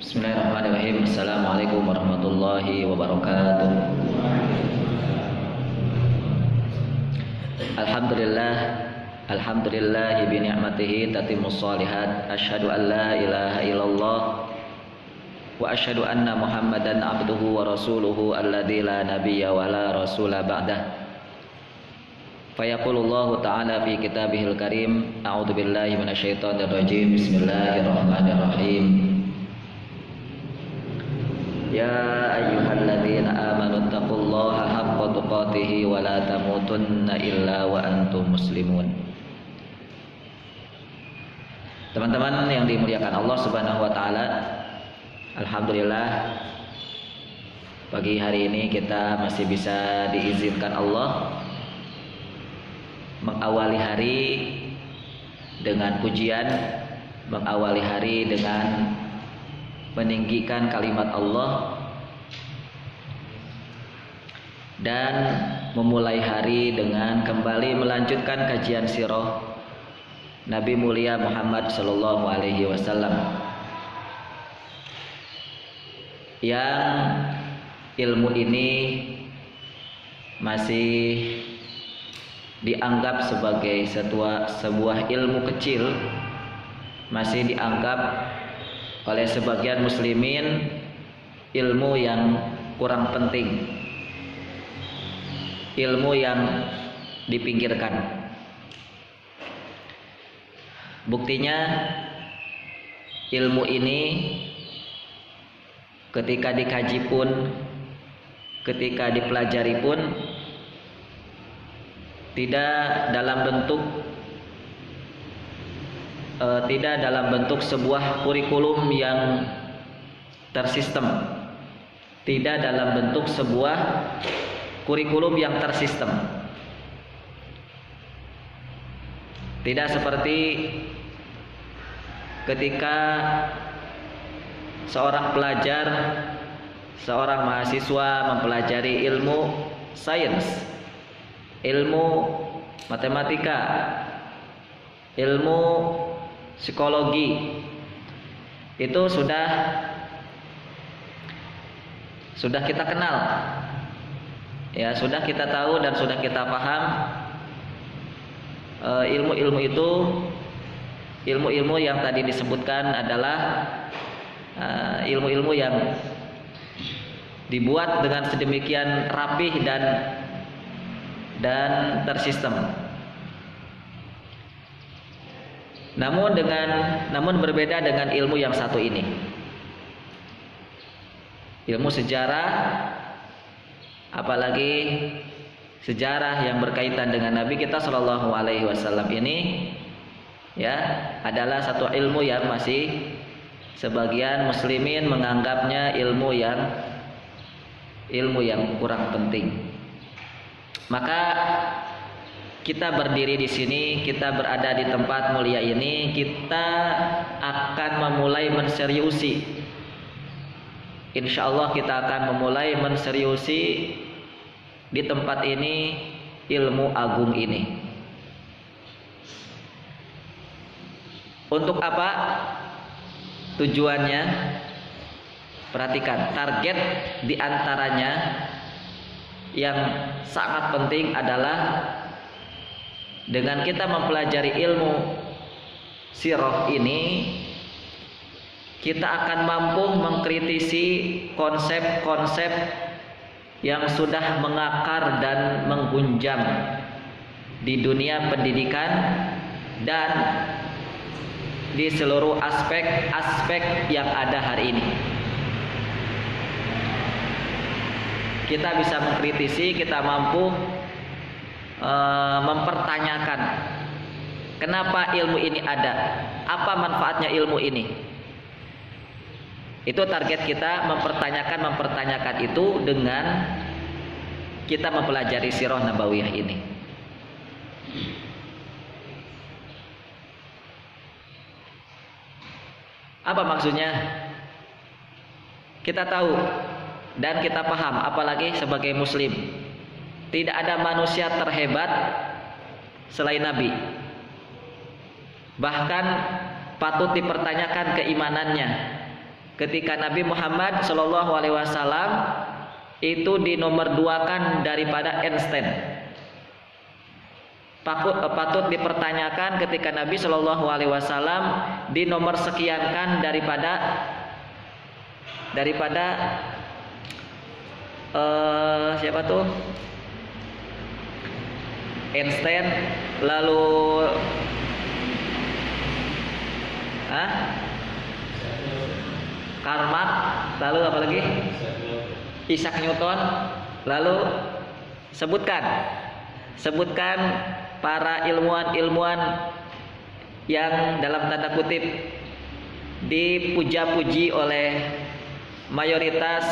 Bismillahirrahmanirrahim. Assalamualaikum warahmatullahi wabarakatuh. Alhamdulillah bi ni'matihi tatimmus shalihat. Asyhadu an la ilaha illallah wa asyhadu anna Muhammadan abduhu wa rasuluhu alladzi la nabiyya wa la rasula ba'dah. Fayaqulullahu ta'ala fi kitabihil karim. A'udzu billahi minasyaitonir rajim. Bismillahirrahmanirrahim. Ya ayyuhalladzina amanu taqullaha haqqa tuqatih wa la tamutunna illa wa antum muslimun. Teman-teman yang dimuliakan Allah Subhanahu wa taala, alhamdulillah pagi hari ini kita masih bisa diizinkan Allah mengawali hari dengan pujian, mengawali hari dengan meninggikan kalimat Allah, dan memulai hari dengan kembali melanjutkan kajian sirah Nabi mulia Muhammad sallallahu alaihi wasallam yang ilmu ini masih dianggap sebagai sebuah ilmu kecil, masih dianggap oleh sebagian muslimin ilmu yang kurang penting, ilmu yang dipinggirkan. Buktinya ilmu ini ketika dikaji pun, ketika dipelajari pun tidak dalam bentuk sebuah kurikulum yang tersistem, tidak dalam bentuk sebuah kurikulum yang tersistem, tidak seperti ketika seorang pelajar, seorang mahasiswa mempelajari ilmu sains, ilmu matematika, ilmu psikologi, itu sudah kita kenal, ya, sudah kita tahu dan sudah kita paham. Ilmu-ilmu itu, ilmu-ilmu yang tadi disebutkan adalah ilmu-ilmu yang dibuat dengan sedemikian rapih dan tersistem. Namun berbeda dengan ilmu yang satu ini, ilmu sejarah, apalagi sejarah yang berkaitan dengan Nabi kita Shallallahu Alaihi Wasallam ini, ya, adalah satu ilmu yang masih sebagian muslimin menganggapnya ilmu yang kurang penting. Maka kita berdiri di sini, kita berada di tempat mulia ini, kita akan memulai menseriusi. Insya Allah kita akan memulai menseriusi di tempat ini ilmu agung ini. Untuk apa? Tujuannya, perhatikan, target diantaranya yang sangat penting adalah dengan kita mempelajari ilmu sirah ini, kita akan mampu mengkritisi konsep-konsep yang sudah mengakar dan menggunjang di dunia pendidikan dan di seluruh aspek-aspek yang ada hari ini. Kita bisa mengkritisi, kita mampu mempertanyakan kenapa ilmu ini ada, apa manfaatnya ilmu ini. Itu target kita, mempertanyakan itu dengan kita mempelajari sirah nabawiyah ini. Apa maksudnya? Kita tahu dan kita paham, apalagi sebagai muslim, tidak ada manusia terhebat selain Nabi. Bahkan patut dipertanyakan keimanannya. ketika Nabi Muhammad Shallallahu Alaihi Wasallam itu dinomorduakan daripada Einstein. Patut dipertanyakan ketika Nabi Shallallahu Alaihi Wasallam dinomor sekiankan daripada siapa tuh? Einstein, lalu Karl Marx, lalu apa lagi? Isaac Newton, lalu sebutkan para ilmuwan yang dalam tanda kutip dipuja-puji oleh mayoritas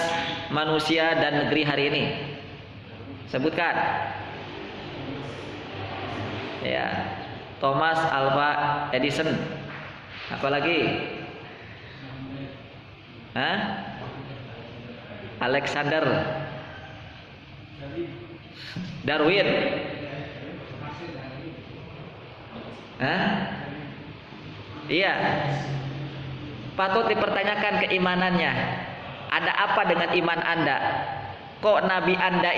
manusia dan negeri hari ini. Sebutkan. Ya, Thomas Alva Edison. Apalagi? Alexander Darwin. Iya. Patut dipertanyakan keimanannya. Ada apa dengan iman Anda? Kok Nabi Anda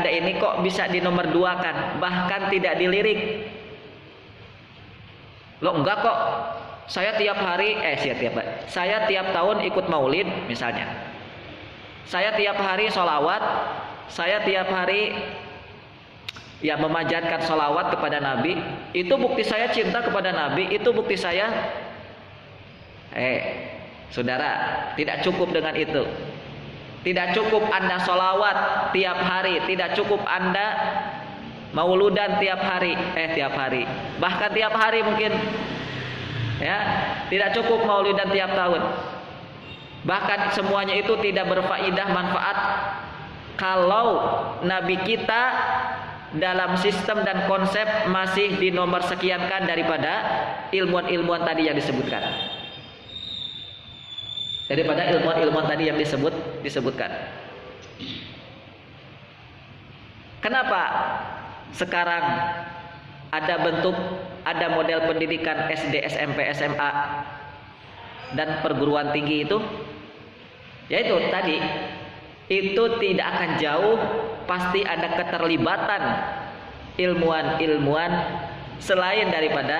ini kok bisa dinomorduakan, bahkan tidak dilirik? Loh enggak kok. Saya tiap tahun ikut maulid misalnya. Saya tiap hari sholawat. Saya tiap hari memanjatkan sholawat kepada Nabi. Itu bukti saya cinta kepada Nabi. Itu bukti saya. Saudara, tidak cukup dengan itu. Tidak cukup Anda sholawat tiap hari. Tidak cukup Anda mauludan tiap hari. Bahkan tiap hari mungkin. Tidak cukup maulidan tiap tahun. Bahkan semuanya itu tidak berfaedah manfaat kalau Nabi kita dalam sistem dan konsep masih dinomor sekiankan daripada ilmuwan-ilmuwan tadi yang disebutkan. Daripada ilmuwan-ilmuwan tadi yang disebutkan. Kenapa sekarang ada model pendidikan SD, SMP, SMA dan perguruan tinggi itu? Yaitu tadi, itu tidak akan jauh, pasti ada keterlibatan ilmuwan-ilmuwan selain daripada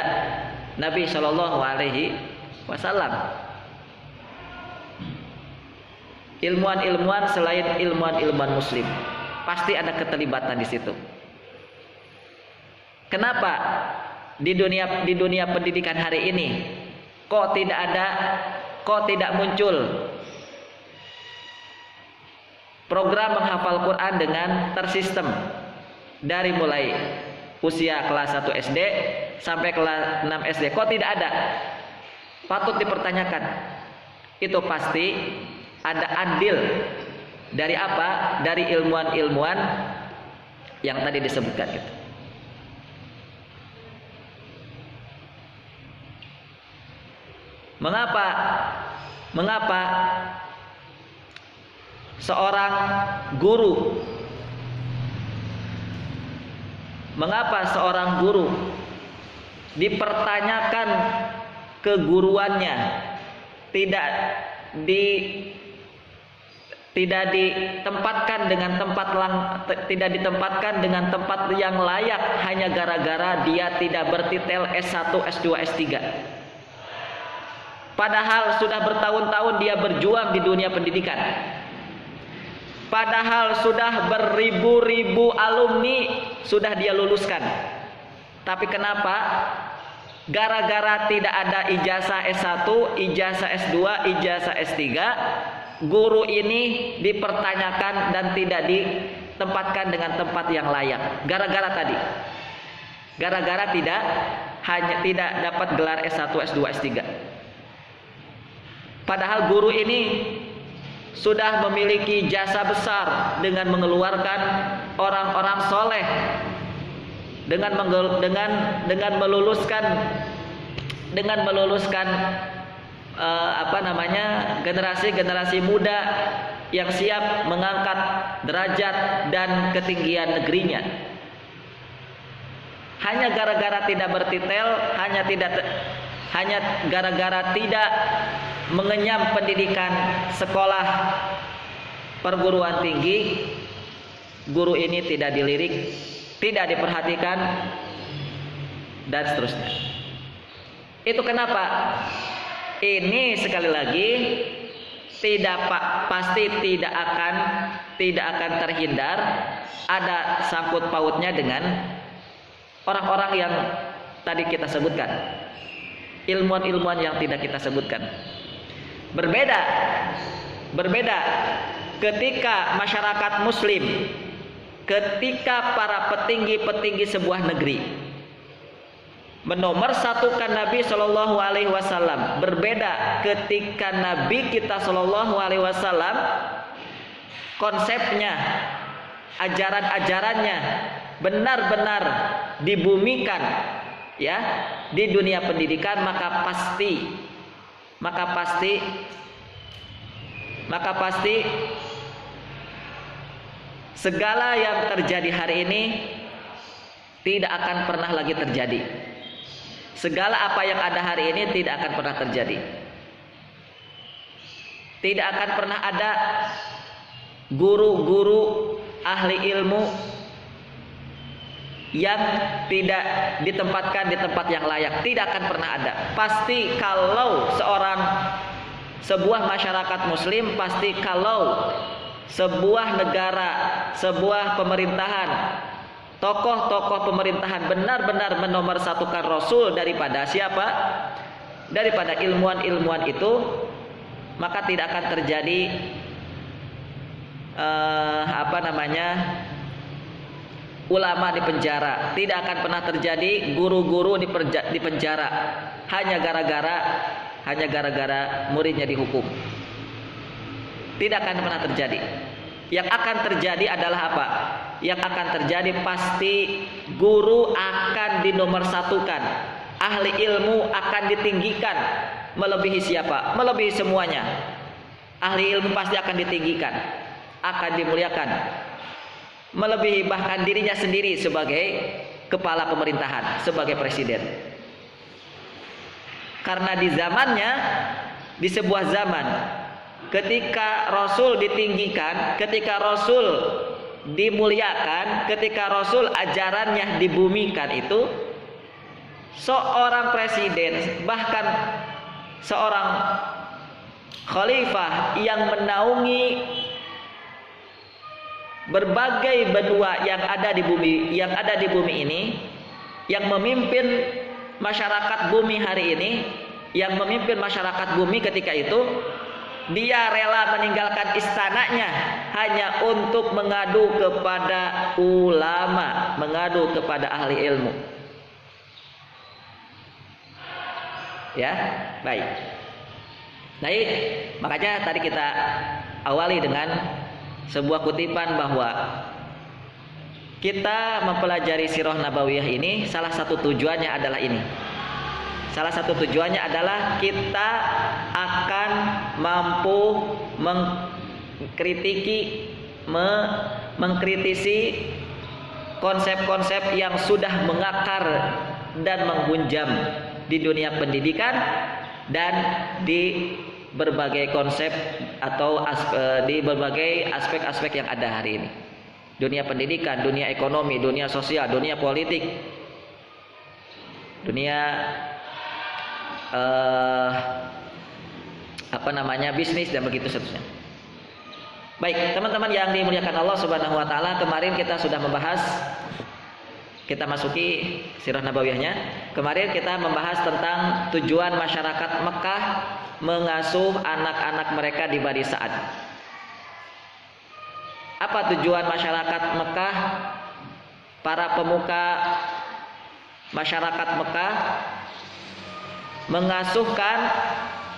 Nabi Shallallahu Alaihi Wasallam. Ilmuwan-ilmuwan selain ilmuwan-ilmuwan Muslim, pasti ada keterlibatan di situ. Kenapa di dunia pendidikan hari ini kok tidak muncul program menghafal Quran dengan tersistem dari mulai usia kelas 1 SD sampai kelas 6 SD? Kok tidak ada? Patut dipertanyakan. Itu pasti ada andil dari apa? Dari ilmuwan-ilmuwan yang tadi disebutkan gitu. Mengapa seorang guru dipertanyakan keguruannya, tidak ditempatkan dengan tempat yang layak hanya gara-gara dia tidak bertitel S1, S2, S3. Padahal sudah bertahun-tahun dia berjuang di dunia pendidikan. Padahal sudah beribu-ribu alumni sudah dia luluskan. Tapi kenapa? Gara-gara tidak ada ijazah S1, ijazah S2, ijazah S3, guru ini dipertanyakan dan tidak ditempatkan dengan tempat yang layak. Gara-gara tadi. Gara-gara tidak dapat gelar S1, S2, S3. Padahal guru ini sudah memiliki jasa besar dengan mengeluarkan orang-orang soleh, dengan meluluskan generasi muda yang siap mengangkat derajat dan ketinggian negerinya. Hanya gara-gara tidak bertitel, hanya gara-gara tidak mengenyam pendidikan sekolah perguruan tinggi, guru ini tidak dilirik, tidak diperhatikan, dan seterusnya. Itu kenapa? Ini sekali lagi pasti tidak akan terhindar ada sangkut pautnya dengan orang-orang yang tadi kita sebutkan, ilmuwan-ilmuwan yang tidak kita sebutkan. Berbeda ketika masyarakat muslim, ketika para petinggi-petinggi sebuah negeri menomorsatukan Nabi Shallallahu Alaihi Wasallam. Berbeda ketika Nabi kita Shallallahu Alaihi Wasallam, konsepnya, ajaran-ajarannya benar-benar dibumikan ya di dunia pendidikan, maka pasti segala yang terjadi hari ini tidak akan pernah lagi terjadi. Segala apa yang ada hari ini tidak akan pernah terjadi. Tidak akan pernah ada guru-guru ahli ilmu yang tidak ditempatkan di tempat yang layak. Tidak akan pernah ada. Pasti kalau sebuah masyarakat muslim, pasti kalau sebuah negara, sebuah pemerintahan, tokoh-tokoh pemerintahan benar-benar menomorsatukan Rasul daripada siapa? Daripada ilmuwan-ilmuwan itu, maka tidak akan terjadi ulama di penjara, tidak akan pernah terjadi guru-guru di penjara hanya gara-gara muridnya dihukum. Tidak akan pernah terjadi. Yang akan terjadi adalah apa? Yang akan terjadi pasti guru akan dinomorsatukan, ahli ilmu akan ditinggikan, melebihi siapa? Melebihi semuanya. Ahli ilmu pasti akan ditinggikan, akan dimuliakan, melebihi bahkan dirinya sendiri sebagai kepala pemerintahan, sebagai presiden. Karena di zamannya, di sebuah zaman, ketika Rasul ditinggikan, ketika Rasul dimuliakan, ketika Rasul ajarannya dibumikan, itu seorang presiden, bahkan seorang khalifah yang menaungi berbagai benua yang ada di bumi ini, yang memimpin masyarakat bumi hari ini, yang memimpin masyarakat bumi ketika itu, dia rela meninggalkan istananya hanya untuk mengadu kepada ulama, mengadu kepada ahli ilmu. Ya, baik. Baik, makanya tadi kita awali dengan sebuah kutipan bahwa kita mempelajari sirah nabawiyah ini, salah satu tujuannya adalah ini. Salah satu tujuannya adalah kita akan mampu mengkritisi konsep-konsep yang sudah mengakar dan menghunjam di dunia pendidikan dan di berbagai konsep atau di berbagai aspek-aspek yang ada hari ini. Dunia pendidikan, dunia ekonomi, dunia sosial, dunia politik, dunia bisnis dan begitu seterusnya. Baik, teman-teman yang dimuliakan Allah Subhanahu wa taala, kemarin kita sudah membahas, kita masuki sirah nabawiyahnya. Kemarin kita membahas tentang tujuan masyarakat Mekah mengasuh anak-anak mereka di Bani Sa'ad. Apa tujuan masyarakat Mekah, para pemuka masyarakat Mekah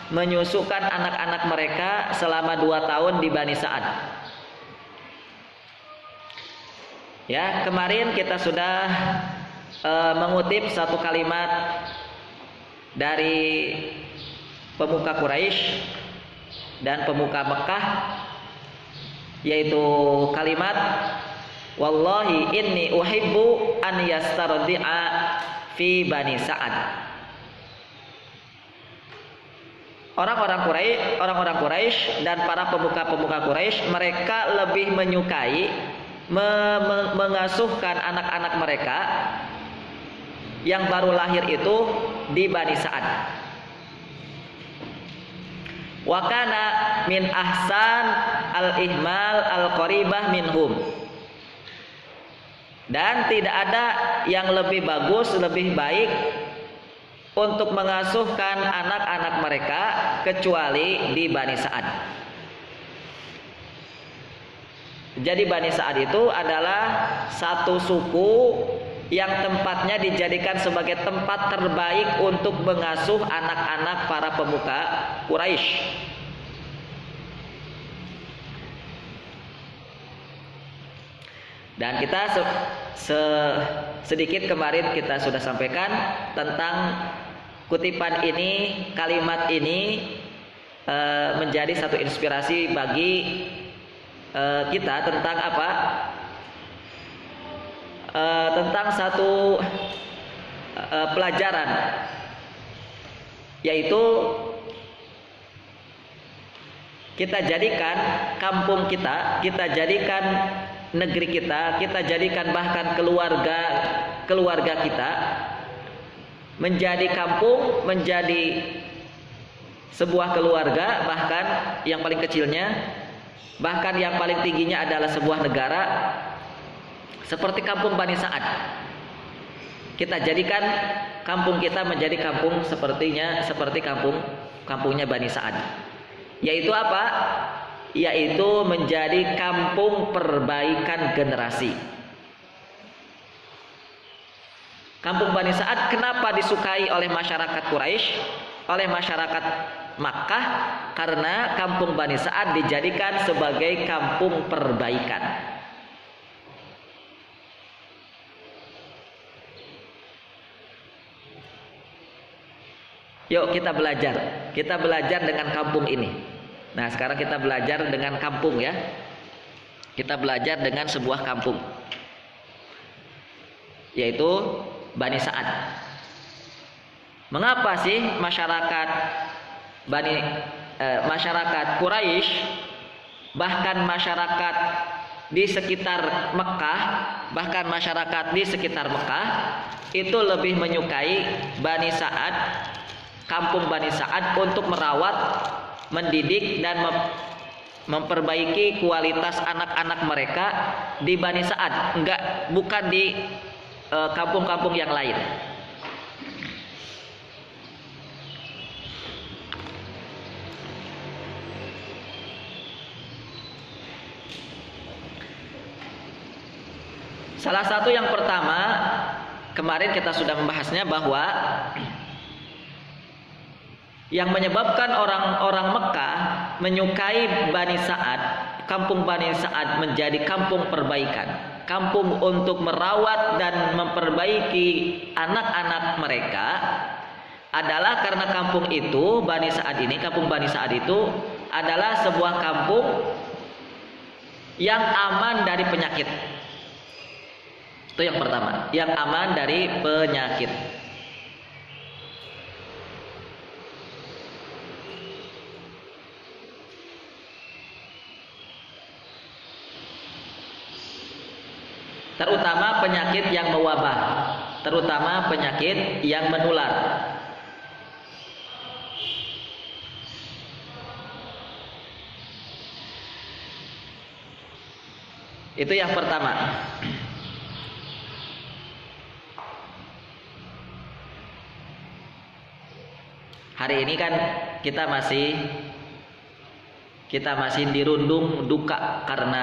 menyusukan anak-anak mereka selama 2 tahun di Bani Sa'ad. Ya, kemarin kita sudah mengutip satu kalimat dari pemuka Quraisy dan pemuka Mekah, yaitu kalimat wallahi inni uhibbu an yastardi'a fi Bani Sa'ad. orang-orang Quraisy dan para pemuka-pemuka Quraisy, mereka lebih menyukai mengasuhkan anak-anak mereka yang baru lahir itu di Bani Sa'ad. Wa kana min ahsan al-ihmal al-qaribah minhum. Dan tidak ada yang lebih bagus, lebih baik untuk mengasuhkan anak-anak mereka kecuali di Bani Sa'ad. Jadi Bani Sa'ad itu adalah satu suku yang tempatnya dijadikan sebagai tempat terbaik untuk mengasuh anak-anak para pemuka Quraisy. Dan kita sedikit kemarin kita sudah sampaikan tentang kutipan ini, kalimat ini menjadi satu inspirasi bagi kita tentang apa? Tentang satu pelajaran, yaitu kita jadikan kampung kita jadikan negeri kita jadikan bahkan keluarga kita menjadi kampung, menjadi sebuah keluarga, bahkan yang paling kecilnya, bahkan yang paling tingginya adalah sebuah negara, seperti kampung Bani Sa'ad. Kita jadikan kampung kita menjadi kampung seperti kampungnya Bani Sa'ad. Yaitu apa? Yaitu menjadi kampung perbaikan generasi. Kampung Bani Sa'ad kenapa disukai oleh masyarakat Quraisy, oleh masyarakat Makkah? Karena kampung Bani Sa'ad dijadikan sebagai kampung perbaikan. Yuk kita belajar dengan kampung ini. Nah, sekarang kita belajar dengan kampung ya. Kita belajar dengan sebuah kampung, yaitu Bani Sa'ad. Mengapa sih masyarakat Quraisy, bahkan masyarakat di sekitar Mekah, itu lebih menyukai Bani Sa'ad, kampung Bani Sa'ad, untuk merawat, mendidik dan memperbaiki kualitas anak-anak mereka di Bani Sa'ad, bukan di kampung-kampung yang lain. Salah satu yang pertama, kemarin kita sudah membahasnya, bahwa yang menyebabkan orang-orang Mekah menyukai Bani Sa'ad, kampung Bani Sa'ad menjadi kampung perbaikan, kampung untuk merawat dan memperbaiki anak-anak mereka, adalah karena kampung itu, kampung Bani Sa'ad itu adalah sebuah kampung yang aman dari penyakit. Itu yang pertama, yang aman dari penyakit. Terutama penyakit yang mewabah, terutama penyakit yang menular. Itu yang pertama. Hari ini kan kita masih dirundung duka karena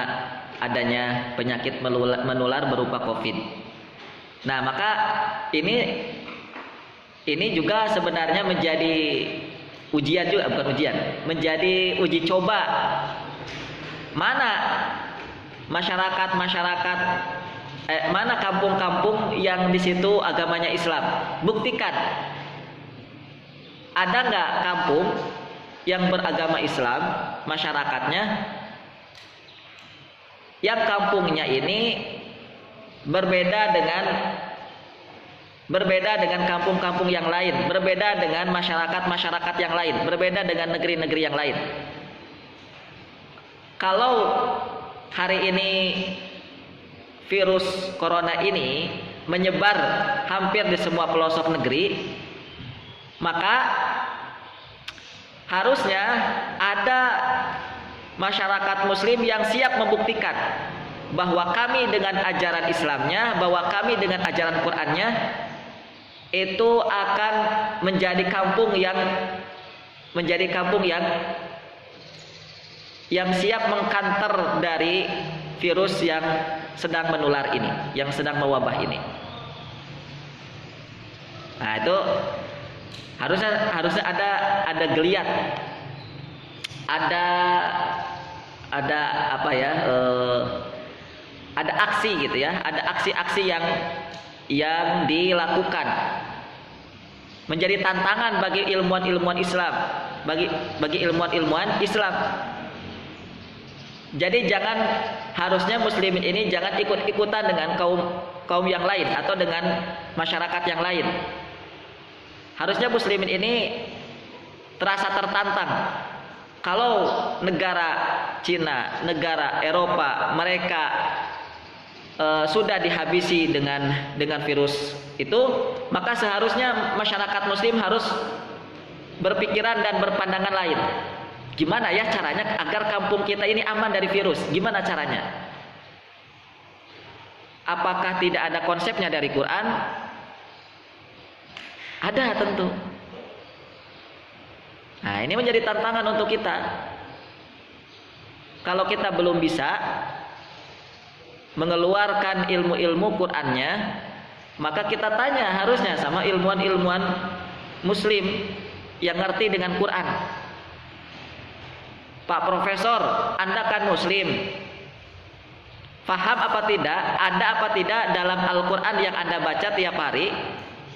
adanya penyakit menular berupa COVID. Nah, maka ini juga sebenarnya menjadi ujian juga, bukan ujian, menjadi uji coba. Mana mana kampung-kampung yang di situ agamanya Islam? Buktikan. Ada nggak kampung yang beragama Islam masyarakatnya, yang kampungnya ini berbeda dengan berbeda dengan kampung-kampung yang lain, berbeda dengan masyarakat-masyarakat yang lain, berbeda dengan negeri-negeri yang lain. Kalau hari ini virus corona ini menyebar hampir di semua pelosok negeri, maka harusnya ada masyarakat muslim yang siap membuktikan bahwa kami dengan ajaran Islamnya, bahwa kami dengan ajaran Qur'annya itu akan menjadi kampung yang siap mengkanter dari virus yang sedang menular ini, yang sedang mewabah ini. Nah, itu harusnya ada geliat, ada apa ya? Ada aksi gitu ya, ada aksi-aksi yang dilakukan menjadi tantangan bagi ilmuwan-ilmuwan Islam, bagi ilmuwan-ilmuwan Islam. Jadi harusnya muslimin ini jangan ikut-ikutan dengan kaum yang lain atau dengan masyarakat yang lain. Harusnya muslimin ini terasa tertantang. Kalau negara Cina, negara Eropa, mereka sudah dihabisi dengan virus itu, maka seharusnya masyarakat muslim harus berpikiran dan berpandangan lain. Gimana ya caranya agar kampung kita ini aman dari virus? Gimana caranya? Apakah tidak ada konsepnya dari Quran? Ada tentu. Nah, ini menjadi tantangan untuk kita. Kalau kita belum bisa mengeluarkan ilmu-ilmu Qur'annya, maka kita tanya harusnya sama ilmuwan-ilmuwan muslim yang ngerti dengan Quran. Pak Profesor, Anda kan muslim, paham apa tidak, ada apa tidak dalam Al-Quran yang Anda baca tiap hari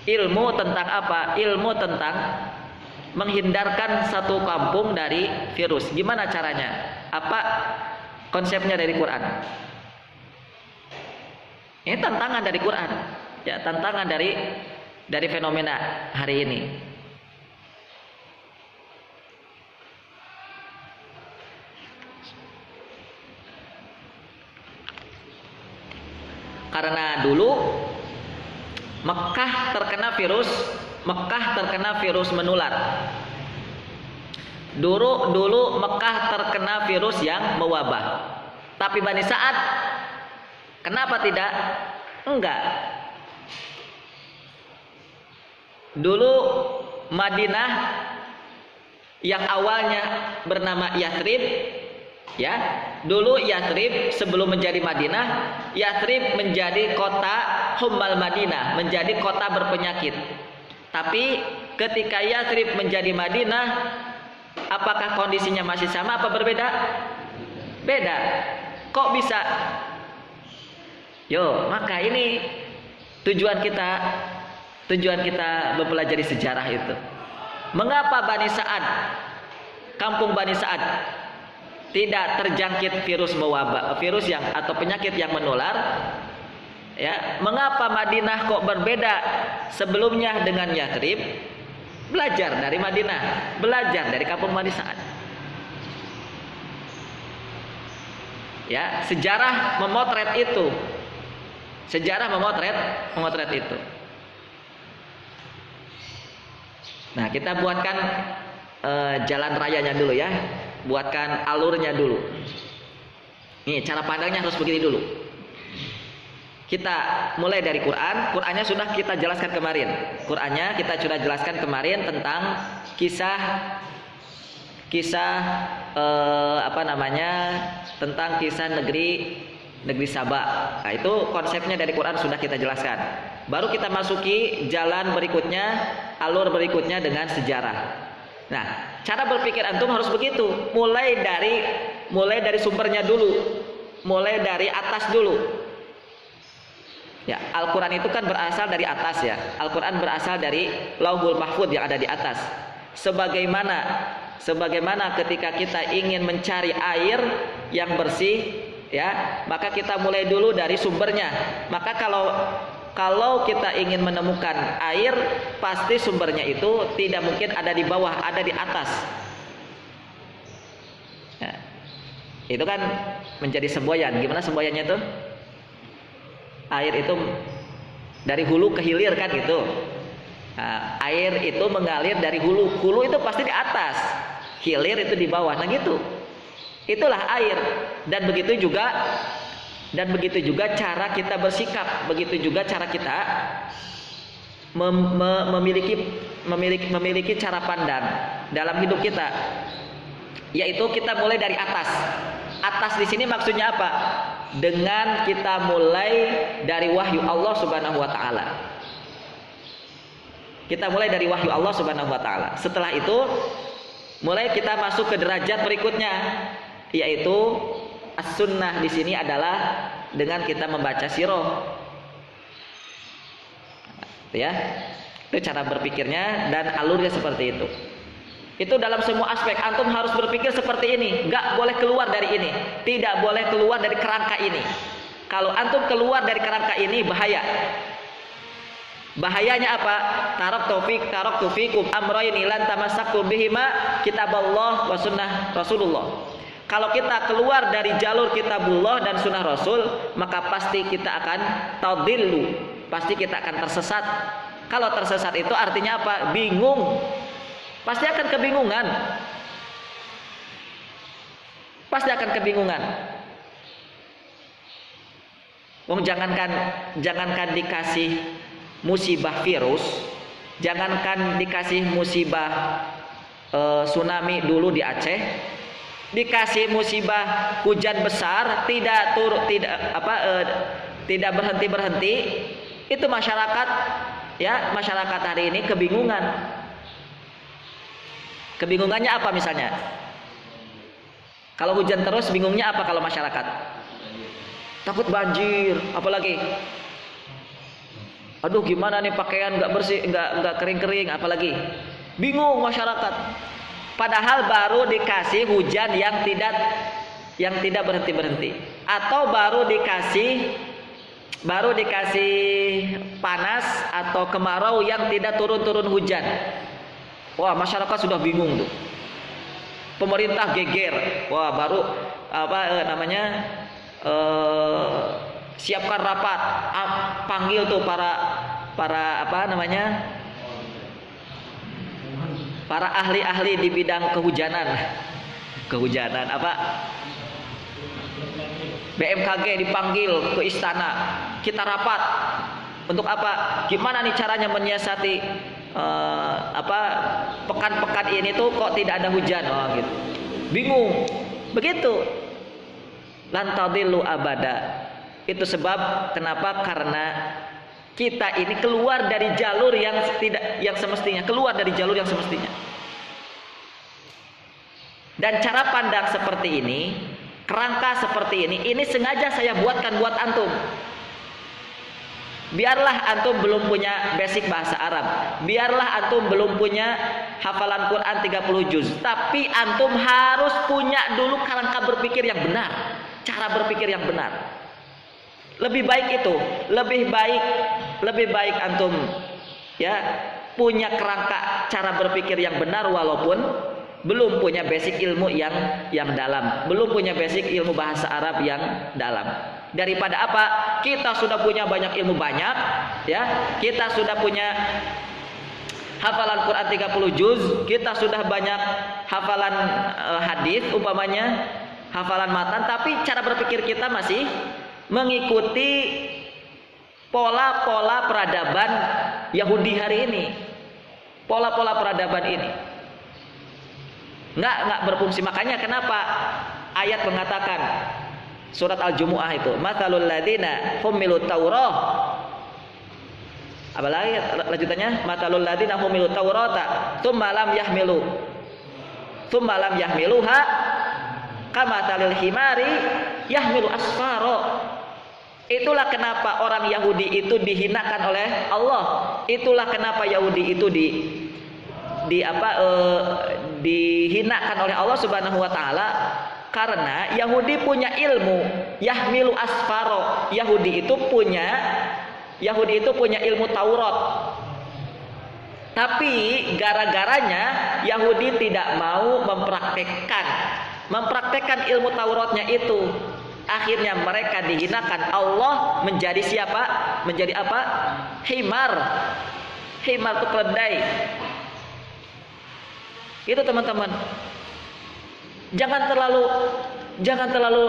ilmu tentang apa? Ilmu tentang menghindarkan satu kampung dari virus. Gimana caranya? Apa konsepnya dari Quran? Ini tantangan dari Quran, ya, tantangan dari fenomena hari ini. Karena dulu Mekah terkena virus menular. Dulu Mekah terkena virus yang mewabah. Tapi Bani Sa'ad kenapa tidak? Enggak. Dulu Madinah yang awalnya bernama Yathrib, ya, dulu Yathrib sebelum menjadi Madinah, Yathrib menjadi kota Hummal Madinah, menjadi kota berpenyakit. Tapi ketika Yathrib menjadi Madinah, apakah kondisinya masih sama apa berbeda? Beda. Kok bisa? Maka ini tujuan kita mempelajari sejarah itu. Mengapa Bani Sa'ad, kampung Bani Sa'ad tidak terjangkit virus mewabah, atau penyakit yang menular? Ya, mengapa Madinah kok berbeda sebelumnya dengan Yathrib? Belajar dari Madinah, belajar dari kampung Bani Sa'ad. Ya, sejarah memotret itu. Sejarah memotret itu. Nah, kita buatkan jalan rayanya dulu ya. Buatkan alurnya dulu. Nih, cara pandangnya harus begini dulu. Kita mulai dari Quran. Qurannya sudah kita jelaskan kemarin. Qurannya kita sudah jelaskan kemarin tentang kisah tentang kisah negeri Saba. Nah, itu konsepnya dari Quran sudah kita jelaskan. Baru kita masuki jalan berikutnya, alur berikutnya dengan sejarah. Nah, cara berpikir antum harus begitu. Mulai dari sumbernya dulu. Mulai dari atas dulu. Ya, Al-Quran itu kan berasal dari atas ya. Al-Quran berasal dari Lauhul Mahfudz yang ada di atas. Sebagaimana ketika kita ingin mencari air yang bersih, ya, maka kita mulai dulu dari sumbernya. Maka kalau kita ingin menemukan air, pasti sumbernya itu tidak mungkin ada di bawah, ada di atas. Nah, itu kan menjadi semboyan. Gimana semboyannya itu? Air itu dari hulu ke hilir kan gitu. Nah, air itu mengalir dari hulu. Hulu itu pasti di atas, hilir itu di bawah. Nah gitu. Itulah air. Dan begitu juga cara kita bersikap, begitu juga cara kita memiliki cara pandang dalam hidup kita. Yaitu kita mulai dari atas. Atas di sini maksudnya apa? Dengan kita mulai dari wahyu Allah Subhanahu wa taala. Kita mulai dari wahyu Allah Subhanahu wa taala. Setelah itu mulai kita masuk ke derajat berikutnya, yaitu as-sunnah. Di sini adalah dengan kita membaca sirah. Ya. Itu cara berpikirnya dan alurnya seperti itu. Itu dalam semua aspek antum harus berpikir seperti ini, nggak boleh keluar dari ini, tidak boleh keluar dari kerangka ini. Kalau antum keluar dari kerangka ini bahaya. Bahayanya apa? Taraktu fikum amrayni lan tamassaktu bihima kitaballah wa sunnah Rasulullah. Kalau kita keluar dari jalur kitabullah dan sunnah Rasul, maka pasti kita akan tadillu, pasti kita akan tersesat. Kalau tersesat itu artinya apa? Bingung. Pasti akan kebingungan. Pasti akan kebingungan. Wong jangankan dikasih musibah virus, jangankan dikasih musibah tsunami dulu di Aceh, dikasih musibah hujan besar tidak berhenti, itu masyarakat hari ini kebingungan. Kebingungannya apa misalnya? Kalau hujan terus bingungnya apa kalau masyarakat? Takut banjir, apalagi? Aduh gimana nih pakaian nggak bersih, nggak kering-kering, apalagi? Bingung masyarakat. Padahal baru dikasih hujan yang tidak berhenti-berhenti, atau baru dikasih panas atau kemarau yang tidak turun-turun hujan. Wah, masyarakat sudah bingung tuh. Pemerintah geger. Wah, baru siapkan rapat, panggil tuh para ahli-ahli di bidang kehujanan BMKG dipanggil ke istana. Kita rapat. Untuk apa? Gimana nih caranya menyiasati pekan-pekan ini tuh kok tidak ada hujan? Oh gitu. Bingung. Begitu. Lan tadillu abada. Itu sebab kenapa? Karena kita ini keluar dari jalur yang semestinya, Dan cara pandang seperti ini, kerangka seperti ini sengaja saya buatkan buat antum. Biarlah antum belum punya basic bahasa Arab, biarlah antum belum punya hafalan Quran 30 juz, tapi antum harus punya dulu kerangka berpikir yang benar, cara berpikir yang benar. Lebih baik antum punya kerangka cara berpikir yang benar walaupun belum punya basic ilmu yang dalam, belum punya basic ilmu bahasa Arab yang dalam. Daripada apa? Kita sudah punya banyak ilmu banyak, kita sudah punya hafalan Quran 30 juz, kita sudah banyak hafalan hadis umpamanya, hafalan matan, tapi cara berpikir kita masih mengikuti pola-pola peradaban Yahudi hari ini. Pola-pola peradaban ini nggak berfungsi. Makanya kenapa ayat mengatakan surat Al-Jumu'ah itu, matsalul ladzina humilut taurah. Apalagi lanjutannya, matsalul ladzina humilut taurata tsumma lam yahmiluha kamatsalil himari yahmilu asfara. Itulah kenapa orang Yahudi itu dihinakan oleh Allah. Itulah kenapa Yahudi itu dihinakan oleh Allah Subhanahu wa taala, karena Yahudi punya ilmu, yahmilu asfaro. Yahudi itu punya Yahudi itu punya ilmu Taurat. Tapi gara-garanya Yahudi tidak mau mempraktekkan ilmu Tauratnya itu. Akhirnya mereka dihinakan. Allah menjadi siapa? Menjadi apa? Himar. Himar itu keledai. Itu teman-teman. Jangan terlalu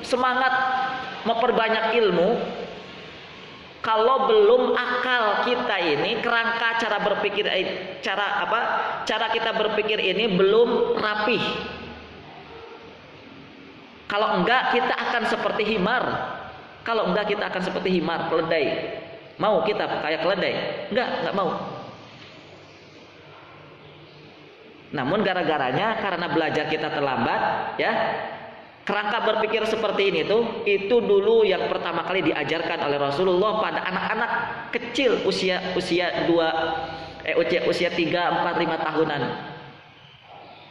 semangat memperbanyak ilmu kalau belum akal kita ini, kerangka cara berpikir, cara kita berpikir ini belum rapih. Kalau enggak kita akan seperti himar. Kalau enggak kita akan seperti himar, keledai. Mau kita kayak keledai? Enggak mau. Namun gara-garanya karena belajar kita terlambat, ya. Kerangka berpikir seperti ini itu dulu yang pertama kali diajarkan oleh Rasulullah pada anak-anak kecil usia 3, 4, 5 tahunan.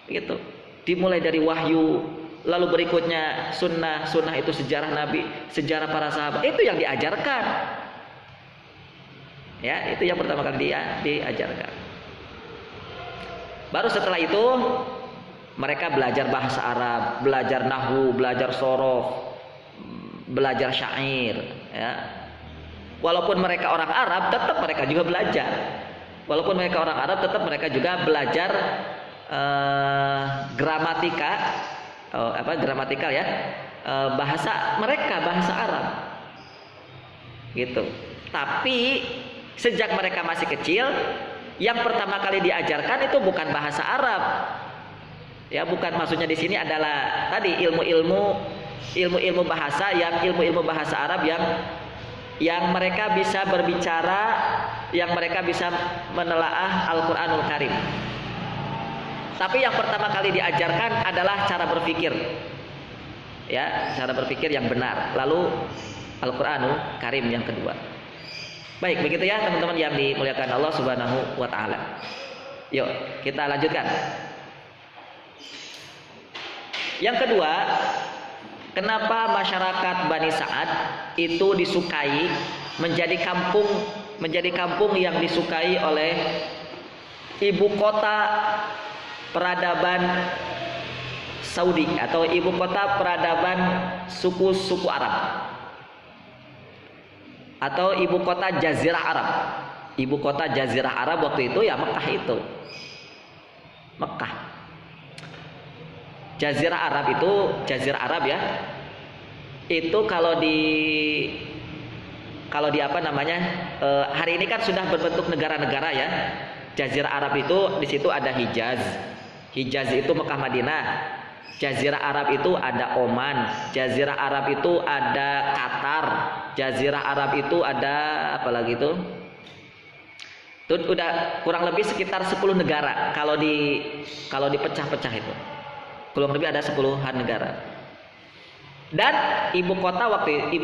Gitu. Dimulai dari wahyu, lalu berikutnya sunnah itu sejarah Nabi, sejarah para sahabat. Itu yang diajarkan. Ya, itu yang pertama kali diajarkan. Baru setelah itu mereka belajar bahasa Arab, belajar nahwu, belajar sorof, belajar syair. Ya. Walaupun mereka orang Arab, tetap mereka juga belajar. Walaupun mereka orang Arab, tetap mereka juga belajar gramatikal ya, bahasa mereka, bahasa Arab. Gitu. Tapi sejak mereka masih kecil, yang pertama kali diajarkan itu bukan bahasa Arab. Ya, bukan, maksudnya di sini adalah tadi ilmu bahasa, ilmu bahasa Arab yang mereka bisa berbicara, yang mereka bisa menelaah Al-Qur'anul Karim. Tapi yang pertama kali diajarkan adalah cara berpikir. Ya, cara berpikir yang benar. Lalu Al-Qur'anul Karim yang kedua. Baik, begitu ya teman-teman yang dimuliakan Allah Subhanahu wa taala. Yuk, kita lanjutkan. Yang kedua, kenapa masyarakat Bani Sa'ad itu disukai menjadi kampung yang disukai oleh ibu kota peradaban Saudi atau ibu kota peradaban suku-suku Arab atau ibu kota Jazirah Arab. Ibu kota Jazirah Arab waktu itu ya Mekah itu. Mekah. Jazirah Arab ya. Itu kalau di apa namanya? Hari ini kan sudah berbentuk negara-negara ya. Jazirah Arab itu di situ ada Hijaz. Hijaz itu Mekah Madinah. Jazirah Arab itu ada Oman. Jazirah Arab itu ada Qatar. Jazirah Arab itu ada apa lagi itu? Itu udah kurang lebih sekitar 10 negara kalau dipecah-pecah itu. Kurang lebih ada 10-an negara. Dan ibu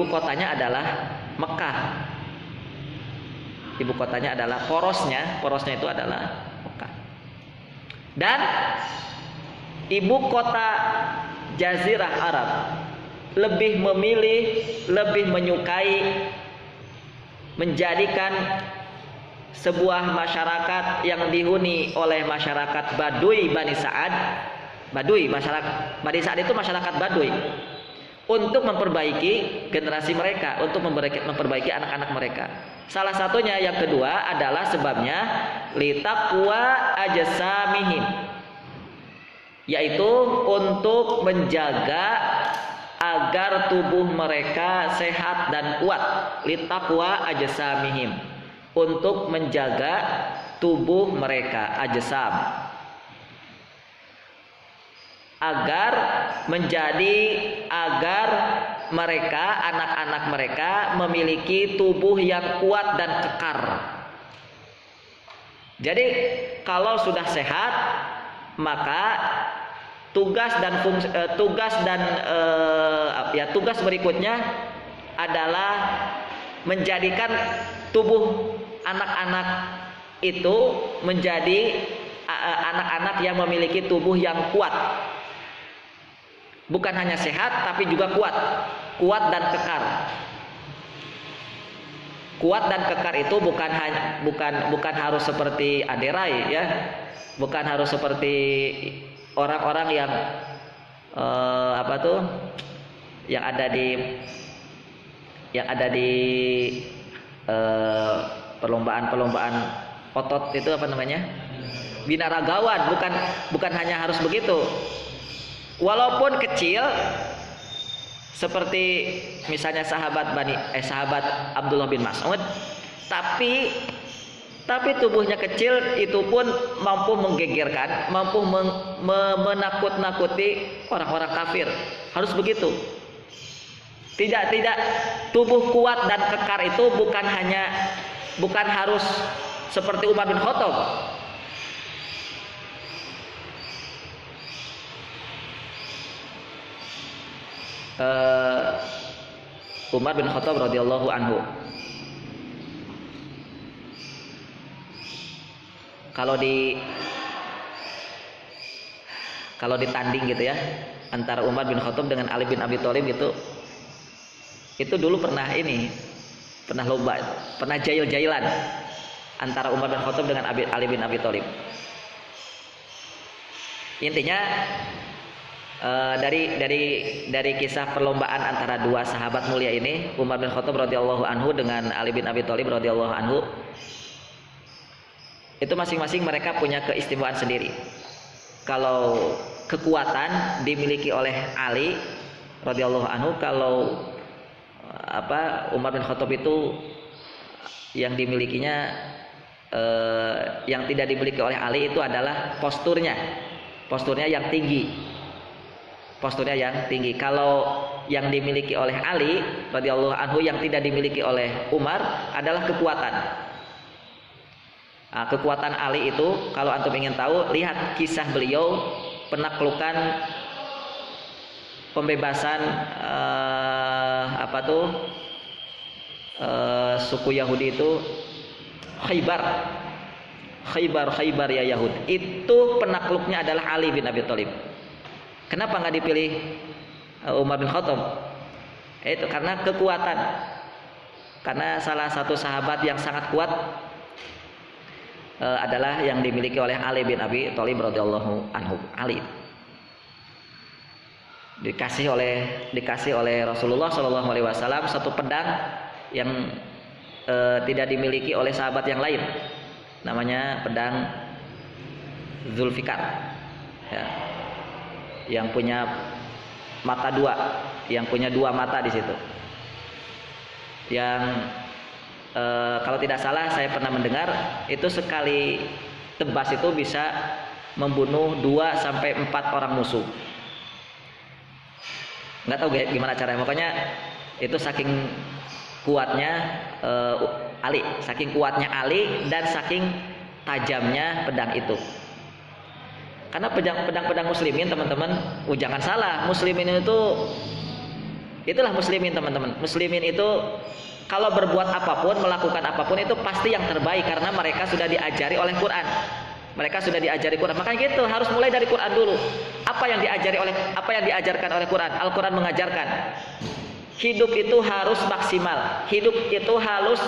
kotanya adalah Mekah. Ibu kotanya adalah porosnya itu adalah Mekah. Dan ibu kota Jazirah Arab lebih menyukai menjadikan sebuah masyarakat yang dihuni oleh masyarakat Baduy Bani Sa'ad. Masyarakat Bani Sa'ad itu masyarakat Baduy, untuk memperbaiki generasi mereka, untuk memperbaiki anak-anak mereka. Salah satunya yang kedua adalah sebabnya litaqwa ajsamihim, yaitu untuk menjaga agar tubuh mereka sehat dan kuat. Litaqwa ajsamihim, untuk menjaga tubuh mereka, ajsam, agar mereka, anak-anak mereka memiliki tubuh yang kuat dan kekar. Jadi kalau sudah sehat, maka tugas berikutnya adalah menjadikan tubuh anak-anak itu menjadi anak-anak yang memiliki tubuh yang kuat. Bukan hanya sehat tapi juga kuat dan kekar. Kuat dan kekar itu bukan harus seperti aderai ya, bukan harus seperti orang-orang yang yang ada di perlombaan otot itu apa namanya, binaragawan, bukan hanya harus begitu. Walaupun kecil, seperti misalnya sahabat Abdullah bin Mas'ud, tapi tubuhnya kecil itu pun mampu menggegerkan, mampu menakut-nakuti orang-orang kafir. Harus begitu. Tidak tubuh kuat dan kekar itu bukan harus seperti Umar bin Khattab. Umar bin Khattab radhiyallahu anhu, kalau ditanding gitu ya antara Umar bin Khattab dengan Ali bin Abi Thalib gitu, itu dulu pernah lomba, pernah jail-jailan antara Umar bin Khattab dengan Ali bin Abi Thalib. Intinya dari kisah perlombaan antara dua sahabat mulia ini, Umar bin Khattab radhiyallahu anhu dengan Ali bin Abi Thalib radhiyallahu anhu, itu masing-masing mereka punya keistimewaan sendiri. Kalau kekuatan dimiliki oleh Ali radhiyallahu anhu, kalau Umar bin Khattab itu yang dimilikinya yang tidak dimiliki oleh Ali itu adalah posturnya yang tinggi. Kalau yang dimiliki oleh Ali radhiyallahu anhu yang tidak dimiliki oleh Umar adalah kekuatan. Nah, kekuatan Ali itu kalau antum ingin tahu, lihat kisah beliau penaklukan pembebasan suku Yahudi itu, Khaybar ya Yahud. Itu penakluknya adalah Ali bin Abi Thalib. Kenapa nggak dipilih Umar bin Khattab? Itu karena kekuatan. Karena salah satu sahabat yang sangat kuat adalah yang dimiliki oleh Ali bin Abi Thalib radhiyallahu anhu. Ali dikasih oleh Rasulullah Shallallahu Alaihi Wasallam satu pedang yang tidak dimiliki oleh sahabat yang lain, namanya pedang Zulfikar ya, yang punya mata dua, yang punya dua mata di situ. Yang kalau tidak salah saya pernah mendengar itu sekali tebas itu bisa membunuh 2 sampai 4 orang musuh. Nggak tahu gimana caranya, pokoknya itu saking kuatnya Ali, dan saking tajamnya pedang itu. Karena pedang muslimin teman-teman, jangan salah, muslimin itulah muslimin teman-teman. Muslimin itu kalau berbuat apapun, melakukan apapun itu pasti yang terbaik karena mereka sudah diajari oleh Quran. Makanya gitu, harus mulai dari Quran dulu. Apa yang diajarkan oleh Quran? Al-Quran mengajarkan hidup itu harus maksimal. Hidup itu harus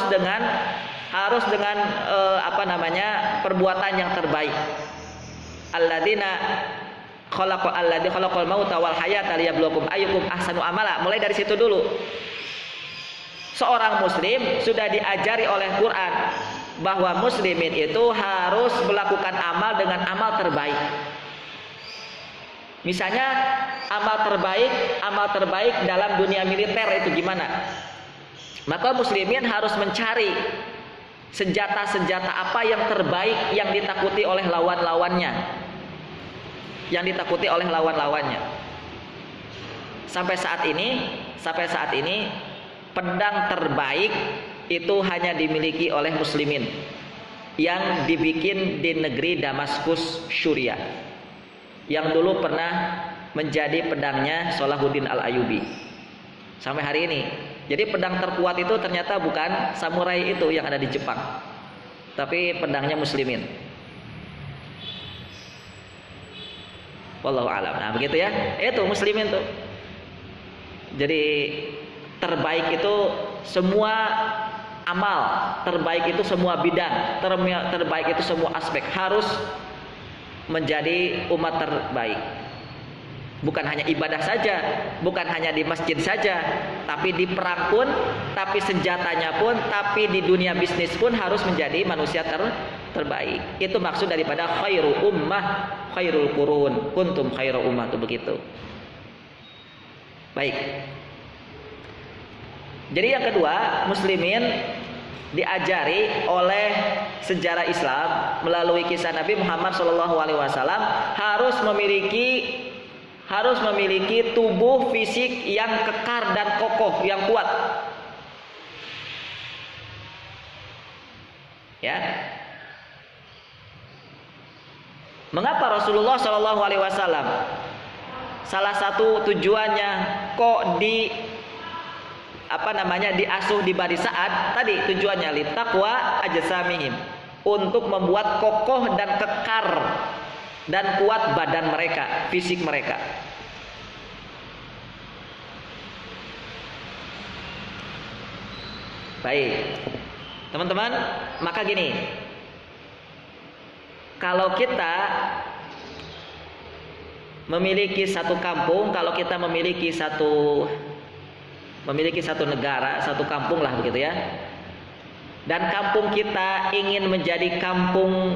dengan perbuatan yang terbaik. Alladzina khalaqal mauta wal hayata liyabluwakum ayyukum ahsanu amala. Mulai dari situ dulu. Seorang muslim sudah diajari oleh Quran bahwa muslimin itu harus melakukan amal dengan amal terbaik. Misalnya amal terbaik dalam dunia militer itu gimana? Maka muslimin harus mencari senjata-senjata apa yang terbaik yang ditakuti oleh lawan-lawannya. Sampai saat ini pedang terbaik itu hanya dimiliki oleh muslimin yang dibikin di negeri Damaskus, Syria, yang dulu pernah menjadi pedangnya Salahuddin Al-Ayyubi sampai hari ini. Jadi pedang terkuat itu ternyata bukan samurai itu yang ada di Jepang, tapi pedangnya muslimin. Wallahu a'lam. Nah begitu ya, itu muslimin tuh. Jadi terbaik itu semua amal, terbaik itu semua bidang, terbaik itu semua aspek, harus menjadi umat terbaik. Bukan hanya ibadah saja, bukan hanya di masjid saja, tapi di perang pun, tapi senjatanya pun, tapi di dunia bisnis pun harus menjadi manusia terbaik. Itu maksud daripada khairu ummah, khairul qurun, kuntum khairu ummah, itu begitu. Baik. Jadi yang kedua, muslimin diajari oleh sejarah Islam melalui kisah Nabi Muhammad SAW harus memiliki tubuh fisik yang kekar dan kokoh, yang kuat. Ya. Mengapa Rasulullah SAW salah satu tujuannya kok diasuh di Bani Sa'ad tadi, tujuannya litaqwa ajsamihim, untuk membuat kokoh dan kekar dan kuat badan mereka, fisik mereka. Baik, teman-teman, maka gini, kalau kita memiliki satu kampung, kalau kita memiliki satu negara, satu kampung lah begitu ya, dan kampung kita ingin menjadi kampung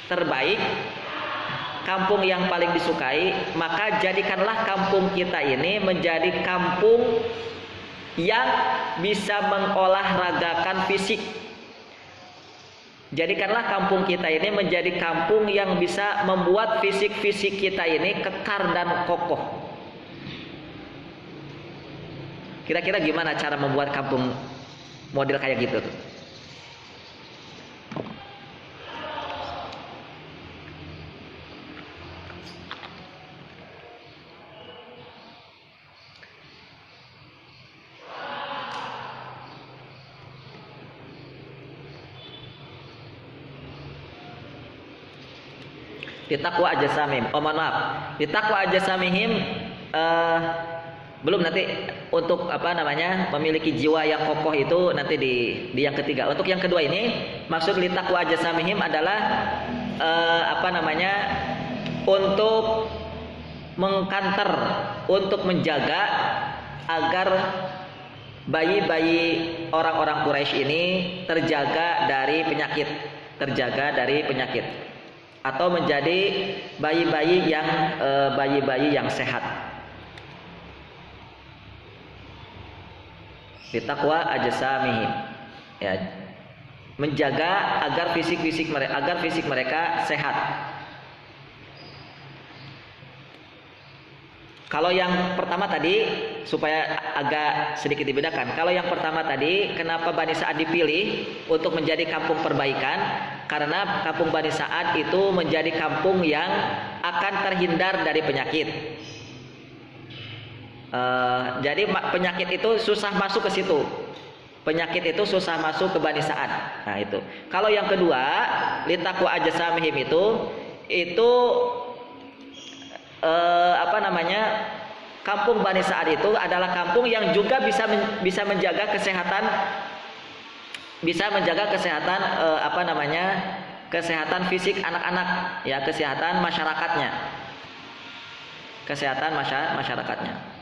terbaik, kampung yang paling disukai, maka jadikanlah kampung kita ini menjadi kampung yang bisa mengolahragakan fisik. Jadikanlah kampung kita ini menjadi kampung yang bisa membuat fisik-fisik kita ini kekar dan kokoh. Kira-kira gimana cara membuat kampung model kayak gitu? Ditaqwa ajsamihim. Oh, mohon maaf. Ditaqwa ajsamihim belum, nanti untuk memiliki jiwa yang kokoh itu nanti di yang ketiga. Untuk yang kedua ini maksud litaqwa ajsamihim adalah untuk mengkanter, untuk menjaga agar bayi-bayi orang-orang Quraisy ini terjaga dari penyakit, atau menjadi bayi-bayi yang sehat. Bitaqwa ajsamihim, ya, menjaga agar fisik mereka sehat. Kalau yang pertama tadi, supaya agak sedikit dibedakan, kalau yang pertama tadi, kenapa Bani Sa'ad dipilih untuk menjadi kampung perbaikan? Karena kampung Bani Sa'ad itu menjadi kampung yang akan terhindar dari penyakit. Jadi penyakit itu susah masuk ke situ. Penyakit itu susah masuk ke Bani Sa'ad. Nah itu. Kalau yang kedua, litaqwa ajsamihim itu kampung Bani Sa'ad itu adalah kampung yang juga bisa menjaga kesehatan, kesehatan fisik anak-anak, ya, kesehatan masyarakatnya.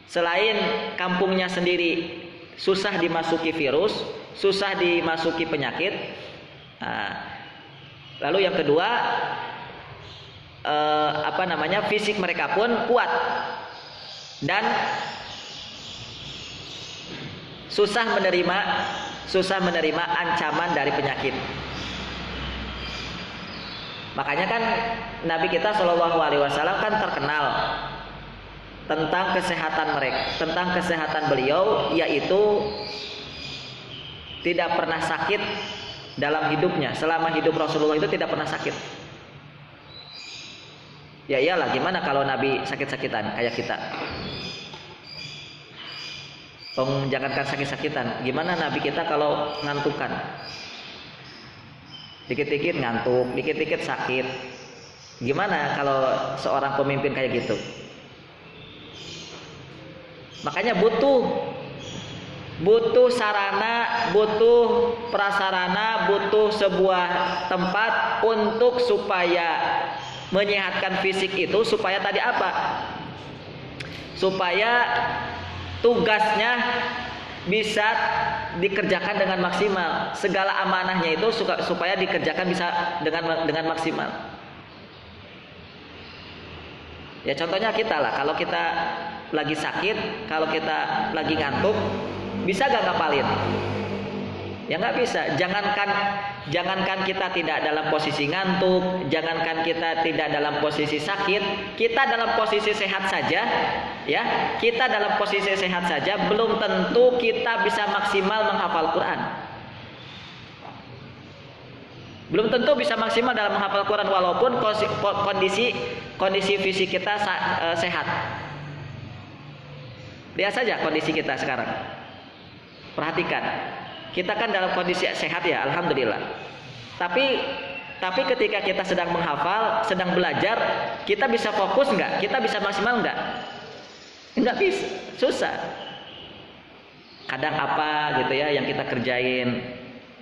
Selain kampungnya sendiri susah dimasuki virus, susah dimasuki penyakit. Lalu yang kedua, fisik mereka pun kuat dan susah menerima ancaman dari penyakit. Makanya kan Nabi kita SAW kan terkenal tentang kesehatan beliau, yaitu tidak pernah sakit dalam hidupnya. Selama hidup Rasulullah itu tidak pernah sakit. Ya iyalah, gimana kalau Nabi sakit-sakitan kayak kita? Jangankan sakit-sakitan, gimana Nabi kita kalau ngantukan? Dikit-dikit ngantuk, dikit-dikit sakit. Gimana kalau seorang pemimpin kayak gitu? Makanya butuh butuh sarana, butuh prasarana, butuh sebuah tempat untuk supaya menyehatkan fisik itu, supaya tadi apa? Supaya tugasnya bisa dikerjakan dengan maksimal. Segala amanahnya itu supaya dikerjakan bisa dengan maksimal. Ya contohnya kita lah, kalau kita lagi sakit, kalau kita lagi ngantuk, bisa gak ngapalin? Ya nggak bisa. Jangankan kita tidak dalam posisi ngantuk, jangankan kita tidak dalam posisi sakit, kita dalam posisi sehat saja, ya, kita dalam posisi sehat saja belum tentu kita bisa maksimal menghafal Quran. Belum tentu bisa maksimal dalam menghafal Quran walaupun kondisi fisik kita sehat. Lihat saja kondisi kita sekarang. Perhatikan. Kita kan dalam kondisi sehat ya, alhamdulillah. Tapi ketika kita sedang menghafal, sedang belajar, kita bisa fokus enggak? Kita bisa maksimal enggak? Enggak bisa, susah. Kadang apa gitu ya yang kita kerjain.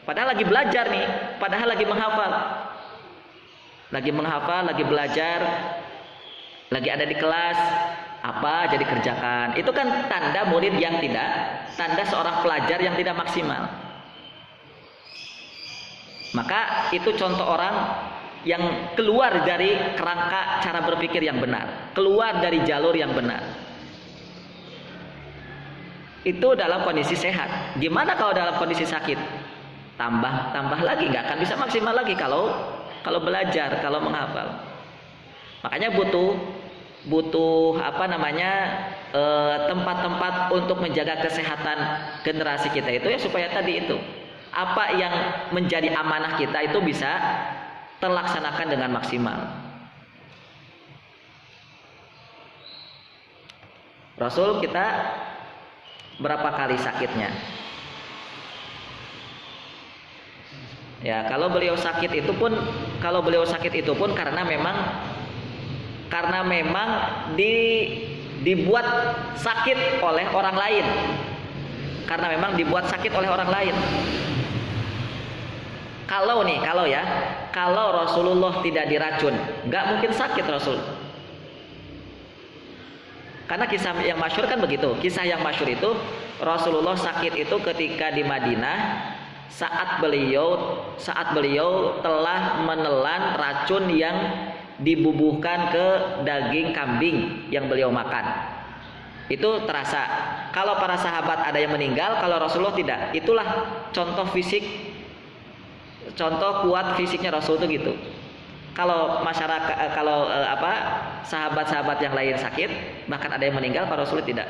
Padahal lagi belajar nih, padahal lagi menghafal. Lagi belajar, lagi ada di kelas, apa jadi kerjakan. Itu kan tanda murid yang tidak, tanda seorang pelajar yang tidak maksimal. Maka itu contoh orang yang keluar dari kerangka cara berpikir yang benar, keluar dari jalur yang benar. Itu dalam kondisi sehat. Gimana kalau dalam kondisi sakit? Tambah lagi, nggak akan bisa maksimal lagi kalau belajar, kalau menghafal. Makanya butuh tempat-tempat untuk menjaga kesehatan generasi kita itu ya, supaya tadi itu apa yang menjadi amanah kita itu bisa terlaksanakan dengan maksimal. Rasul kita berapa kali sakitnya? Ya, kalau beliau sakit itu pun karena memang dibuat sakit oleh orang lain. Karena memang dibuat sakit oleh orang lain. Kalau Rasulullah tidak diracun, nggak mungkin sakit Rasul. Karena kisah yang masyhur kan begitu. Kisah yang masyhur itu Rasulullah sakit itu ketika di Madinah saat beliau telah menelan racun yang dibubuhkan ke daging kambing yang beliau makan. Itu terasa. Kalau para sahabat ada yang meninggal, kalau Rasulullah tidak. Itulah contoh kuat fisiknya Rasul itu gitu. Kalau sahabat-sahabat yang lain sakit, bahkan ada yang meninggal, kalau Rasul tidak.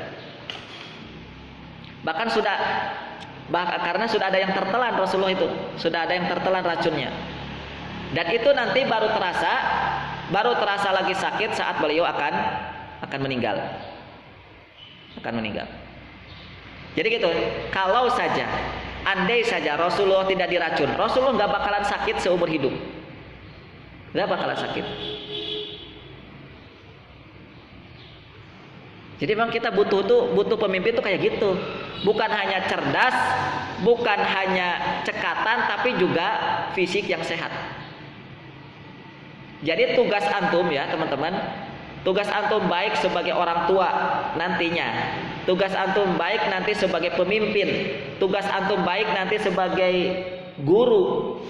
Karena sudah ada yang tertelan Rasulullah itu, sudah ada yang tertelan racunnya. Dan itu nanti baru terasa lagi sakit saat beliau akan meninggal. Jadi gitu. Kalau saja, andai saja Rasulullah tidak diracun, Rasulullah nggak bakalan sakit seumur hidup. Nggak bakalan sakit. Jadi memang kita butuh pemimpin tuh kayak gitu. Bukan hanya cerdas, bukan hanya cekatan, tapi juga fisik yang sehat. Jadi tugas antum ya teman-teman, tugas antum baik sebagai orang tua nantinya, tugas antum baik nanti sebagai pemimpin, tugas antum baik nanti sebagai guru.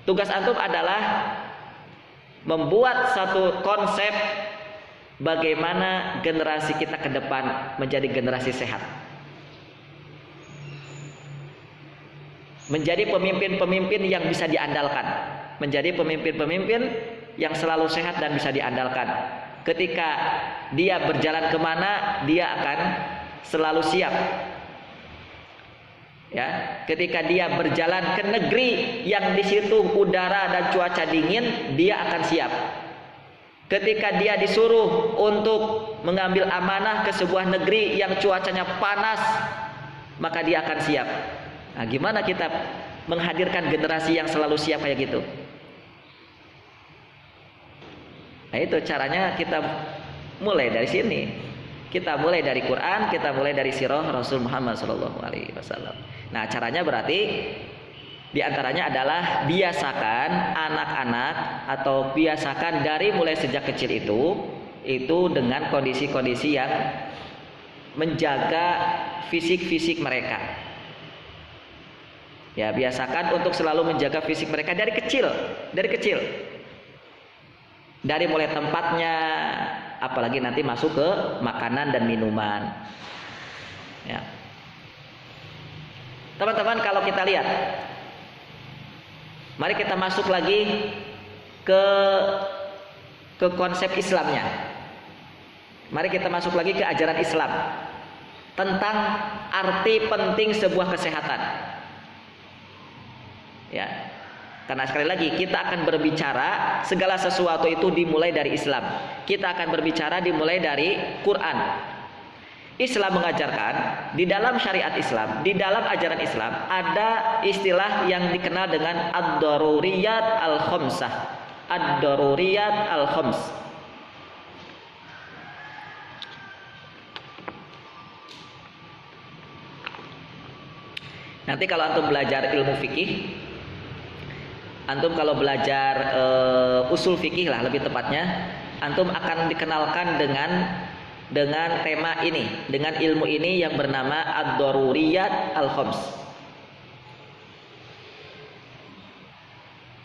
Tugas antum adalah membuat satu konsep bagaimana generasi kita ke depan menjadi generasi sehat. Menjadi pemimpin-pemimpin yang bisa diandalkan. Menjadi pemimpin-pemimpin yang selalu sehat dan bisa diandalkan. Ketika dia berjalan kemana, dia akan selalu siap. Ya, ketika dia berjalan ke negeri yang di situ udara dan cuaca dingin, dia akan siap. Ketika dia disuruh untuk mengambil amanah ke sebuah negeri yang cuacanya panas, maka dia akan siap. Nah, gimana kita menghadirkan generasi yang selalu siap kayak gitu? Nah, itu caranya kita mulai dari sini. Kita mulai dari Quran, kita mulai dari sirah Rasul Muhammad SAW. Nah, caranya berarti di antaranya adalah biasakan anak-anak atau biasakan dari mulai sejak kecil itu dengan kondisi-kondisi yang menjaga fisik-fisik mereka. Ya, biasakan untuk selalu menjaga fisik mereka dari kecil. Dari mulai tempatnya, apalagi nanti masuk ke makanan dan minuman. Ya. Teman-teman, kalau kita lihat, mari kita masuk lagi ke konsep Islamnya. Mari kita masuk lagi ke ajaran Islam tentang arti penting sebuah kesehatan. Ya. Karena sekali lagi kita akan berbicara segala sesuatu itu dimulai dari Islam. Kita akan berbicara dimulai dari Quran. Islam mengajarkan di dalam syariat Islam, di dalam ajaran Islam ada istilah yang dikenal dengan ad-daruriyat al-khamsah. Ad-daruriyat al-khams. Nanti kalau antum belajar ilmu fikih, antum kalau belajar usul fikih lah lebih tepatnya, antum akan dikenalkan dengan tema ini, dengan ilmu ini yang bernama ad-daruriyat al-khams,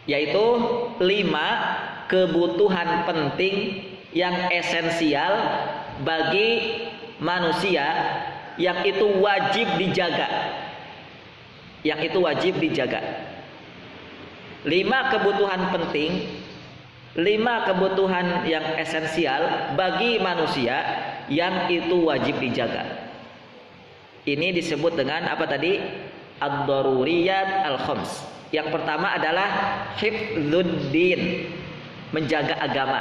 yaitu 5 kebutuhan penting yang esensial bagi manusia yang itu wajib dijaga. 5 kebutuhan penting, 5 kebutuhan yang esensial bagi manusia yang itu wajib dijaga. Ini disebut dengan apa tadi? Ad-daruriyat al-khams. Yang pertama adalah hifdzuddin, menjaga agama.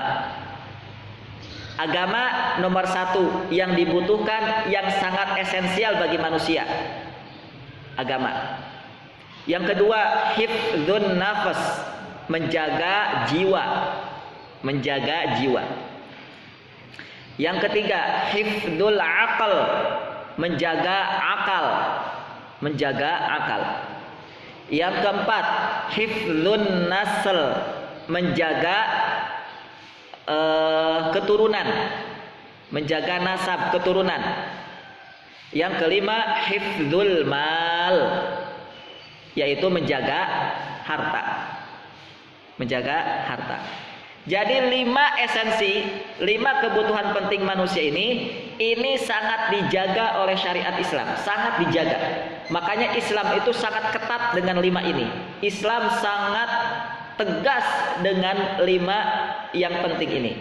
Agama nomor 1 yang dibutuhkan, yang sangat esensial bagi manusia. Agama. Yang kedua, hifdzun nafas, menjaga jiwa. Yang ketiga, hifdzul aqal, menjaga akal. Yang keempat, hifdzun nasl, menjaga keturunan, menjaga nasab keturunan. Yang kelima, hifdzul mal, yaitu menjaga harta. Jadi 5 esensi, 5 kebutuhan penting manusia ini sangat dijaga oleh syariat Islam, sangat dijaga. Makanya Islam itu sangat ketat dengan 5 ini. Islam sangat tegas dengan 5 yang penting ini.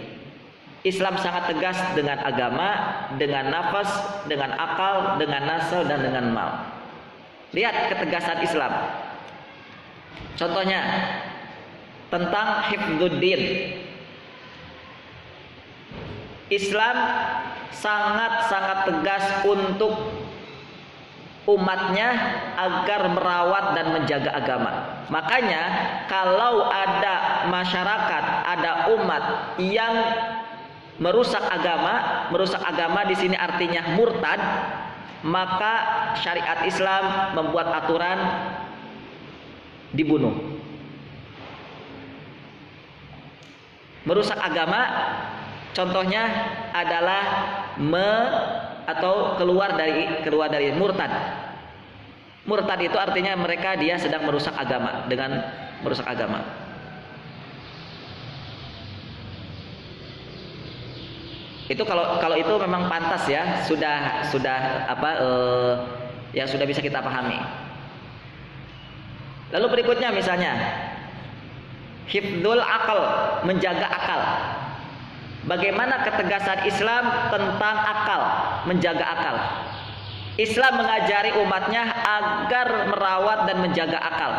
Islam sangat tegas dengan agama, dengan nafas, dengan akal, dengan nasl, dan dengan mal. Lihat ketegasan Islam. Contohnya tentang hifdzuddin. Islam sangat-sangat tegas untuk umatnya agar merawat dan menjaga agama. Makanya kalau ada masyarakat, ada umat yang merusak agama di sini artinya murtad, maka syariat Islam membuat aturan dibunuh. Merusak agama contohnya adalah keluar dari murtad. Murtad itu artinya dia sedang merusak agama, dengan merusak agama. Itu kalau itu memang pantas ya, sudah yang sudah bisa kita pahami. Lalu berikutnya misalnya hifdzul akal, menjaga akal. Bagaimana ketegasan Islam tentang akal, menjaga akal? Islam mengajari umatnya agar merawat dan menjaga akal.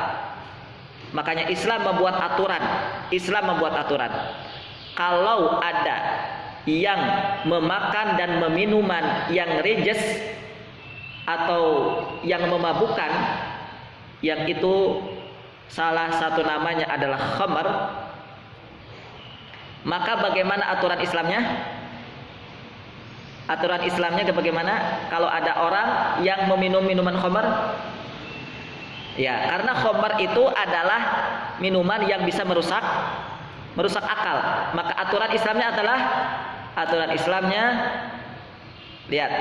Makanya Islam membuat aturan. Kalau ada yang memakan dan minuman yang rijis atau yang memabukkan, yang itu salah satu namanya adalah khamar, maka bagaimana aturan Islamnya? Aturan Islamnya bagaimana kalau ada orang yang meminum minuman khamar? Ya, karena khamar itu adalah minuman yang bisa merusak akal. Maka aturan Islamnya adalah lihat.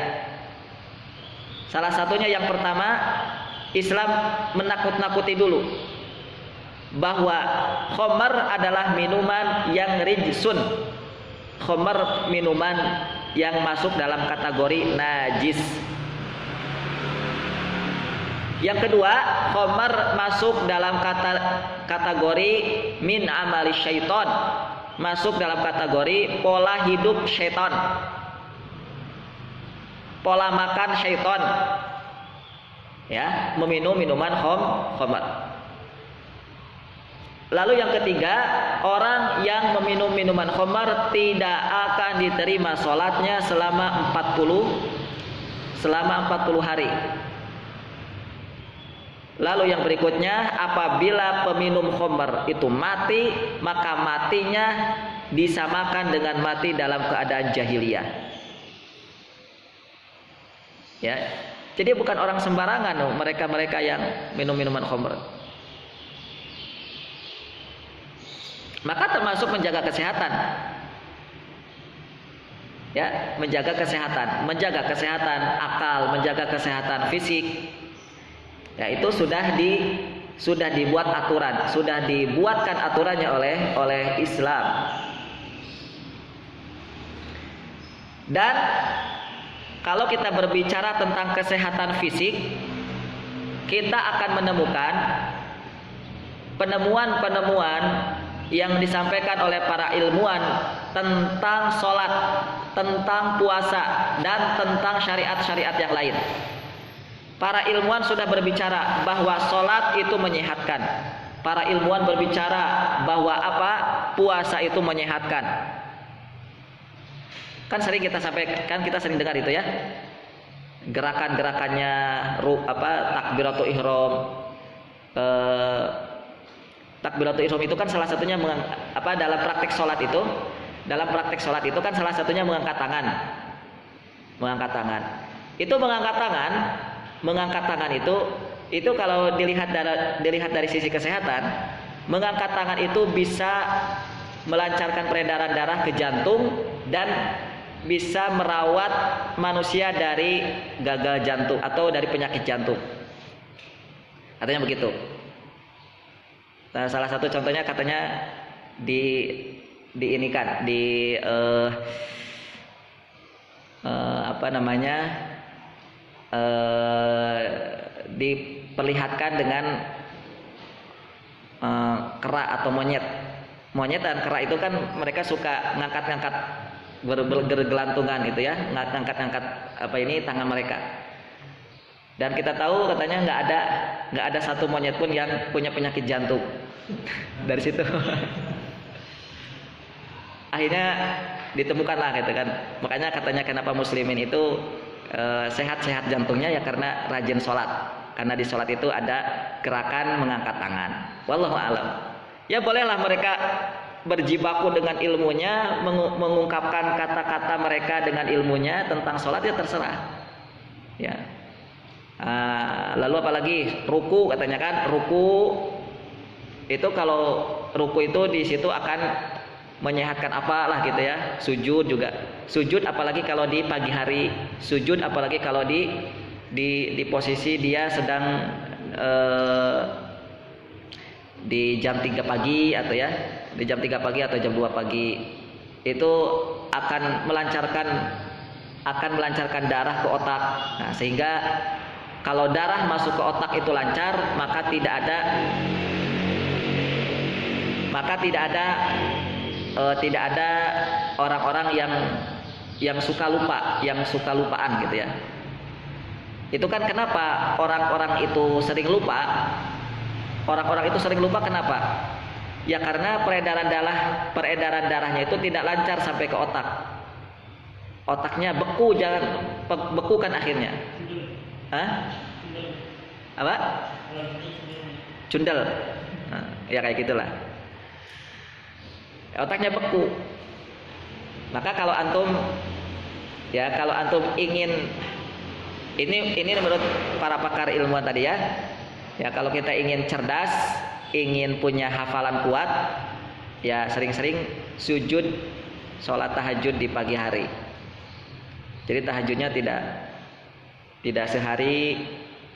Salah satunya yang pertama, Islam menakut-nakuti dulu bahwa khamar adalah minuman yang rijsun. Khamar minuman yang masuk dalam kategori najis. Yang kedua, khamar masuk dalam kategori min amali syaiton, masuk dalam kategori pola hidup syaiton, pola makan syaiton, ya, meminum minuman khamar. Lalu yang ketiga, orang yang meminum minuman khamar tidak akan diterima sholatnya selama 40 hari. Lalu yang berikutnya, apabila peminum khamar itu mati, maka matinya disamakan dengan mati dalam keadaan jahiliyah. Ya, jadi bukan orang sembarangan mereka yang minum minuman khamar. Maka termasuk menjaga kesehatan. Ya, menjaga kesehatan akal, menjaga kesehatan fisik. Ya, itu sudah dibuat aturan, sudah dibuatkan aturannya oleh Islam. Dan kalau kita berbicara tentang kesehatan fisik, kita akan menemukan penemuan-penemuan yang disampaikan oleh para ilmuwan tentang sholat, tentang puasa, dan tentang syariat-syariat yang lain. Para ilmuwan sudah berbicara bahwa sholat itu menyehatkan. Para ilmuwan berbicara bahwa puasa itu menyehatkan. Kan sering kita sampaikan, kita sering dengar itu ya. Gerakan-gerakannya takbiratul ihram. Takbiratul ihram itu kan salah satunya dalam praktek sholat itu kan salah satunya mengangkat tangan. Itu mengangkat tangan itu kalau dilihat dari sisi kesehatan, mengangkat tangan itu bisa melancarkan peredaran darah ke jantung dan bisa merawat manusia dari gagal jantung atau dari penyakit jantung. Katanya begitu. Nah, salah satu contohnya katanya diperlihatkan dengan kera atau monyet dan kera itu kan mereka suka ngangkat-ngangkat bergelantungan itu ya, ngangkat-ngangkat tangan mereka. Dan kita tahu katanya nggak ada satu monyet pun yang punya penyakit jantung. Dari situ akhirnya ditemukanlah gitu kan. Makanya katanya kenapa muslimin itu sehat-sehat jantungnya ya karena rajin sholat. Karena di sholat itu ada gerakan mengangkat tangan. Wallahu a'lam. Ya bolehlah mereka berjibaku dengan ilmunya, mengungkapkan kata-kata mereka dengan ilmunya tentang sholat, ya terserah. Ya. Lalu apalagi ruku, katanya kan ruku itu, kalau ruku itu di situ akan menyehatkan apalah gitu ya. Sujud juga, sujud apalagi kalau di pagi hari, sujud apalagi kalau di posisi dia sedang di jam 3 pagi atau ya, di jam 3 pagi atau jam 2 pagi itu akan melancarkan darah ke otak. Nah, sehingga kalau darah masuk ke otak itu lancar, maka tidak ada orang-orang yang suka lupaan gitu ya. Itu kan kenapa orang-orang itu sering lupa? Orang-orang itu sering lupa kenapa? Ya karena peredaran darahnya itu tidak lancar sampai ke otak. Otaknya beku kan akhirnya. Hah? Apa? Cundel. Nah, ya kayak gitulah. Otaknya beku. Maka kalau antum Ya, kalau antum ingin ini menurut para pakar ilmuwan tadi ya. Ya, kalau kita ingin cerdas, ingin punya hafalan kuat, ya sering-sering sujud sholat tahajud di pagi hari. Jadi tahajudnya tidak sehari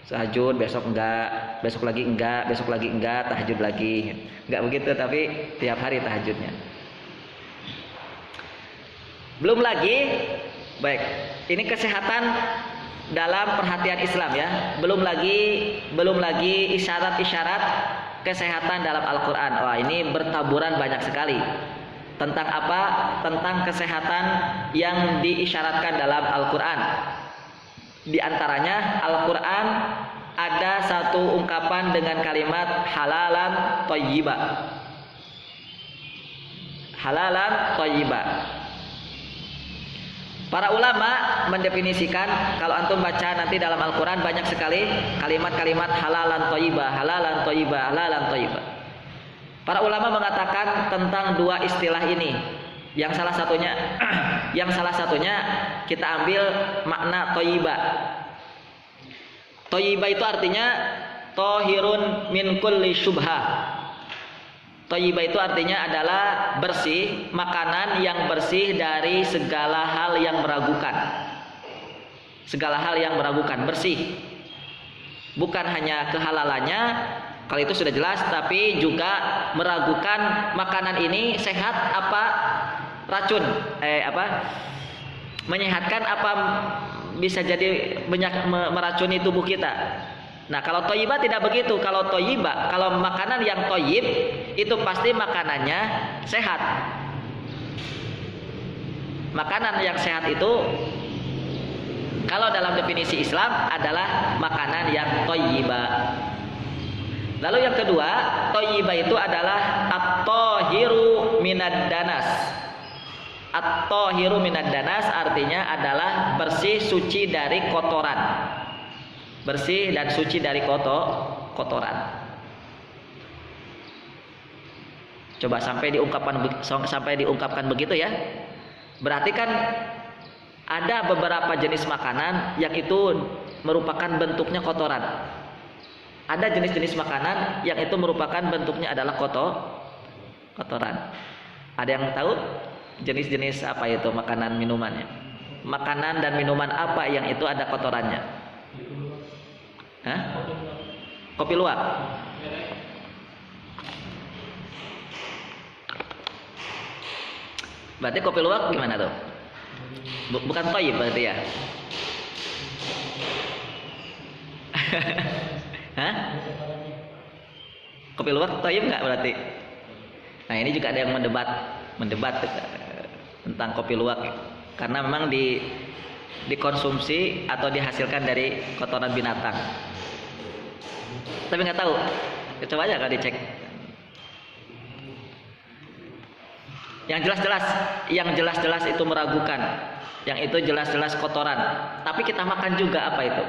tahajud, besok enggak, besok lagi enggak, besok lagi enggak, tahajud lagi. Enggak begitu, tapi tiap hari tahajudnya. Belum lagi, baik, ini kesehatan dalam perhatian Islam ya. Belum lagi isyarat-isyarat kesehatan dalam Al-Quran. Wah, ini bertaburan banyak sekali. Tentang apa? Tentang kesehatan yang diisyaratkan dalam Al-Quran. Di antaranya Al-Quran ada satu ungkapan dengan kalimat halalan thayyiba. Halalan thayyiba. Para ulama mendefinisikan, kalau antum baca nanti dalam Al-Quran banyak sekali kalimat-kalimat halalan thayyiba, halalan thayyiba, halalan thayyiba. Para ulama mengatakan tentang dua istilah ini. Yang salah satunya kita ambil makna thayyiba. Thayyiba itu artinya thahirun min kulli syubhah. Thayyiba itu artinya adalah bersih, makanan yang bersih dari segala hal yang meragukan. Segala hal yang meragukan, bersih. Bukan hanya kehalalannya, kalau itu sudah jelas, tapi juga meragukan makanan ini sehat apa racun, menyehatkan apa bisa jadi meracuni tubuh kita. Nah, kalau thayyibah tidak begitu. Kalau thayyibah, kalau makanan yang thayyib itu pasti makanannya sehat. Makanan yang sehat itu kalau dalam definisi Islam adalah makanan yang thayyibah. Lalu yang kedua, thayyibah itu adalah at-tahiru minad danas. At-tahiru minad danas artinya adalah bersih suci dari kotoran. Bersih dan suci dari kotoran. Coba sampai diungkapkan begitu ya. Berarti kan ada beberapa jenis makanan yang itu merupakan bentuknya kotoran. Ada jenis-jenis makanan yang itu merupakan bentuknya adalah kotoran. Ada yang tahu jenis-jenis apa itu makanan minumannya? Makanan dan minuman apa yang itu ada kotorannya? Hah? Kopi luwak. Berarti kopi luwak gimana tuh? Bukan thayyib berarti ya? Hah? Kopi luwak thayyib nggak berarti? Nah, ini juga ada yang mendebat tentang kopi luwak, karena memang dikonsumsi atau dihasilkan dari kotoran binatang. Tapi nggak tahu. Coba aja kalau dicek. Yang jelas-jelas itu meragukan. Yang itu jelas-jelas kotoran. Tapi kita makan juga apa itu?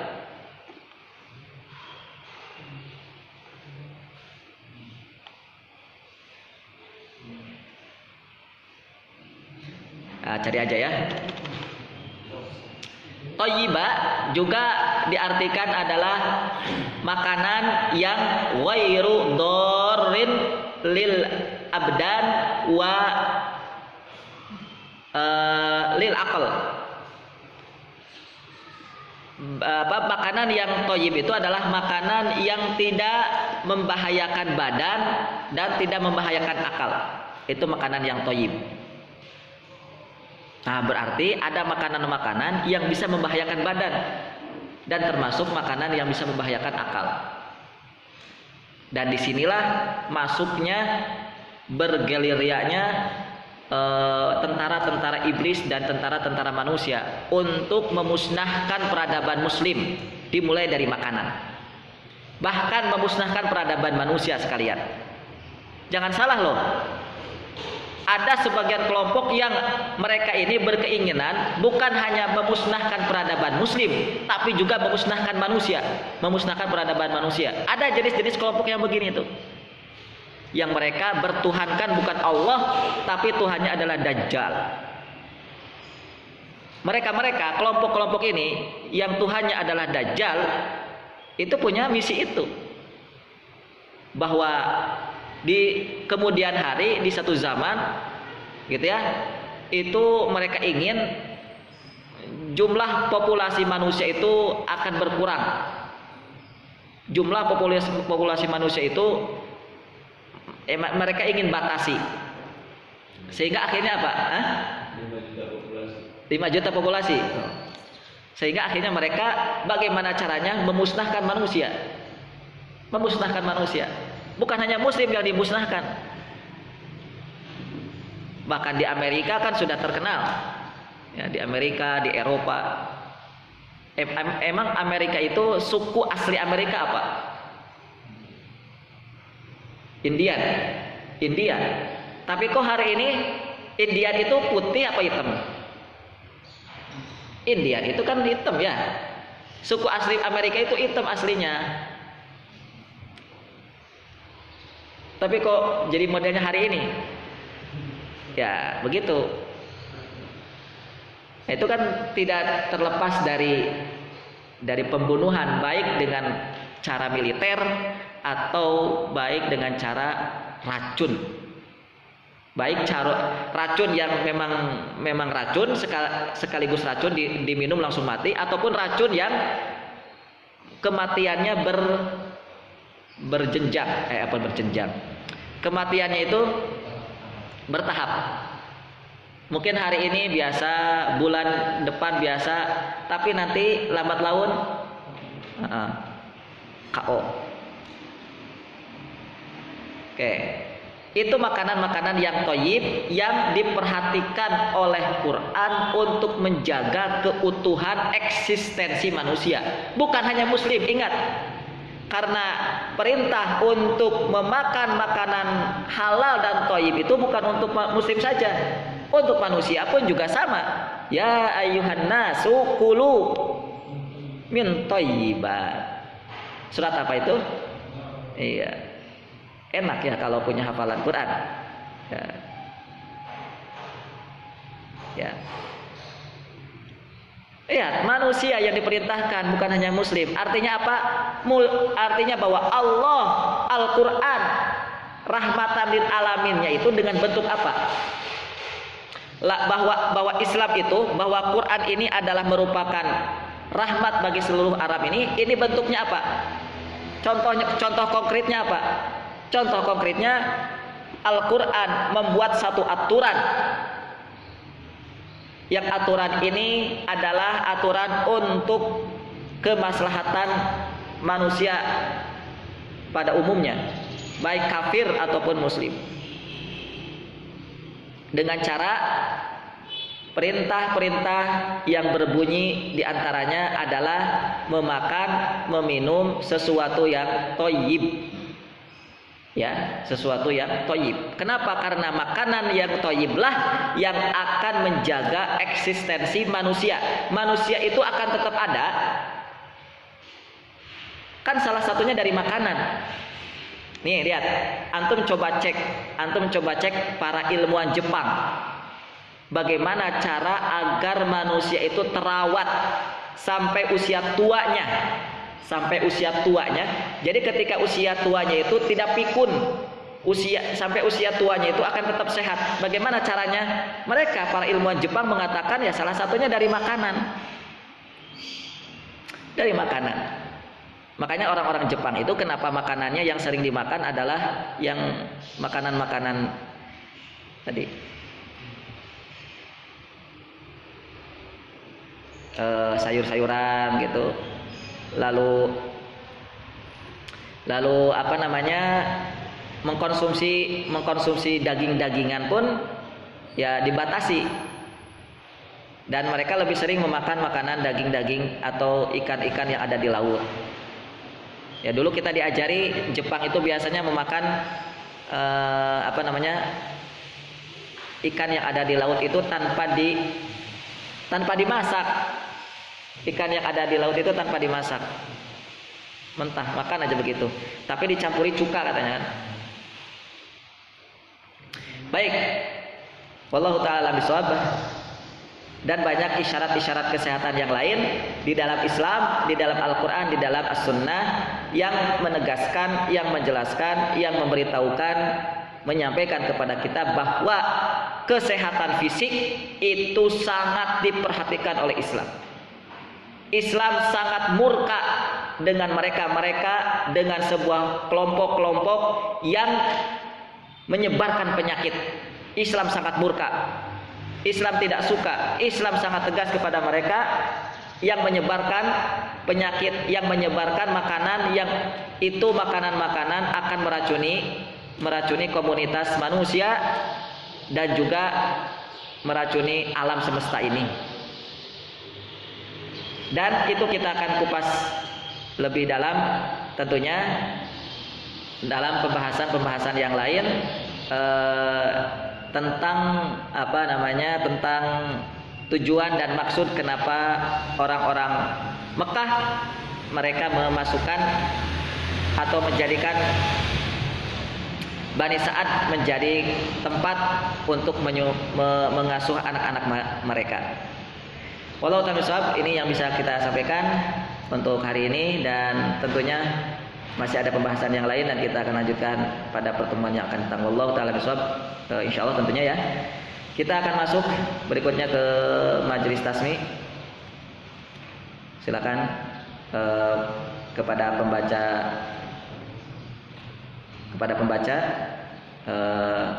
Nah, cari aja ya. Thayyiba juga diartikan adalah makanan yang ghairu dharrin lil abdan wa lil aql. Makanan yang thayyib itu adalah makanan yang tidak membahayakan badan dan tidak membahayakan akal. Itu makanan yang thayyib. Nah, berarti ada makanan-makanan yang bisa membahayakan badan dan termasuk makanan yang bisa membahayakan akal. Dan disinilah masuknya bergelirianya tentara-tentara iblis dan tentara-tentara manusia untuk memusnahkan peradaban muslim, dimulai dari makanan. Bahkan memusnahkan peradaban manusia sekalian. Jangan salah loh. Ada sebagian kelompok yang mereka ini berkeinginan bukan hanya memusnahkan peradaban muslim, tapi juga memusnahkan manusia, memusnahkan peradaban manusia. Ada jenis-jenis kelompok yang begini tuh, yang mereka bertuhankan bukan Allah, tapi Tuhannya adalah Dajjal. Mereka kelompok-kelompok ini yang Tuhannya adalah Dajjal itu punya misi itu, bahwa di kemudian hari, di satu zaman gitu ya, itu mereka ingin jumlah populasi manusia itu akan berkurang. Jumlah populasi manusia itu mereka ingin batasi, sehingga akhirnya apa? 5 juta populasi. Sehingga akhirnya mereka bagaimana caranya memusnahkan manusia. Memusnahkan manusia. Bukan hanya muslim yang dimusnahkan. Bahkan di Amerika kan sudah terkenal. Ya, di Amerika, di Eropa. Emang Amerika itu suku asli Amerika apa? Indian. Tapi kok hari ini Indian itu putih apa hitam? Indian itu kan hitam ya. Suku asli Amerika itu hitam aslinya. Tapi kok jadi modelnya hari ini? Ya, begitu. Itu kan tidak terlepas dari pembunuhan, baik dengan cara militer atau baik dengan cara racun. Baik racun yang memang racun, sekaligus racun diminum langsung mati, ataupun racun yang kematiannya berjenjang. Kematiannya itu bertahap. Mungkin hari ini biasa, bulan depan biasa, tapi nanti lambat laun KO. Oke. Itu makanan-makanan yang thayyib yang diperhatikan oleh Quran untuk menjaga keutuhan eksistensi manusia. Bukan hanya muslim, ingat. Karena perintah untuk memakan makanan halal dan thayyib itu bukan untuk muslim saja. Untuk manusia pun juga sama. Ya ayyuhan nasu kulu min thayyibat. Surat apa itu? Iya. Enak ya kalau punya hafalan Quran. Ya. Lihat, manusia yang diperintahkan bukan hanya muslim. Artinya apa? Artinya bahwa Allah Al-Quran rahmatan lil alaminnya itu dengan bentuk apa? Bahwa Islam itu, bahwa Quran ini adalah merupakan rahmat bagi seluruh alam ini bentuknya apa? Contoh konkretnya apa? Contoh konkretnya Al-Quran membuat satu aturan, yang aturan ini adalah aturan untuk kemaslahatan manusia pada umumnya, baik kafir ataupun muslim, dengan cara perintah-perintah yang berbunyi diantaranya adalah memakan, meminum sesuatu yang thayyib. Ya, sesuatu yang thayyib. Kenapa? Karena makanan yang thayyiblah yang akan menjaga eksistensi manusia. Manusia itu akan tetap ada. Kan salah satunya dari makanan. Nih, lihat. Antum coba cek para ilmuwan Jepang. Bagaimana cara agar manusia itu terawat sampai usia tuanya. Jadi ketika usia tuanya itu tidak pikun, sampai usia tuanya itu akan tetap sehat. Bagaimana caranya? Mereka para ilmuwan Jepang mengatakan ya salah satunya dari makanan. Dari makanan. Makanya orang-orang Jepang itu kenapa makanannya yang sering dimakan adalah yang makanan-makanan tadi. Sayur-sayuran gitu. Lalu apa namanya, mengkonsumsi daging-dagingan pun ya dibatasi, dan mereka lebih sering memakan makanan daging-daging atau ikan-ikan yang ada di laut. Ya dulu kita diajari Jepang itu biasanya memakan apa namanya, ikan yang ada di laut itu tanpa dimasak. Ikan yang ada di laut itu tanpa dimasak, mentah, makan aja begitu. Tapi dicampuri cuka katanya kan. Baik, wallahu taala bisawab. dan banyak isyarat-isyarat kesehatan yang lain di dalam Islam, di dalam Al-Quran, di dalam As-Sunnah yang menegaskan, yang menjelaskan, yang memberitahukan, menyampaikan kepada kita bahwa kesehatan fisik itu sangat diperhatikan oleh Islam. Islam sangat murka dengan mereka-mereka, dengan sebuah kelompok-kelompok yang menyebarkan penyakit. Islam sangat murka. Islam tidak suka. Islam sangat tegas kepada mereka yang menyebarkan penyakit, yang menyebarkan makanan yang itu makanan-makanan akan meracuni komunitas manusia dan juga meracuni alam semesta ini. Dan itu kita akan kupas lebih dalam tentunya dalam pembahasan yang lain tentang tentang tujuan dan maksud kenapa orang-orang Mekah mereka memasukkan atau menjadikan Bani Sa'ad menjadi tempat untuk mengasuh anak-anak mereka. Wallahu ta'ala bishawab, ini yang bisa kita sampaikan untuk hari ini, dan tentunya masih ada pembahasan yang lain dan kita akan lanjutkan pada pertemuan yang akan datang. Wallahu ta'ala bishawab, insyaallah tentunya ya. Kita akan masuk berikutnya ke majelis tasmi. Silakan kepada pembaca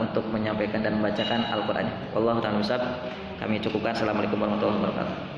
untuk menyampaikan dan membacakan Al-Qur'an. Wallahu ta'ala bishawab. Kami cukupkan. Assalamualaikum warahmatullahi wabarakatuh.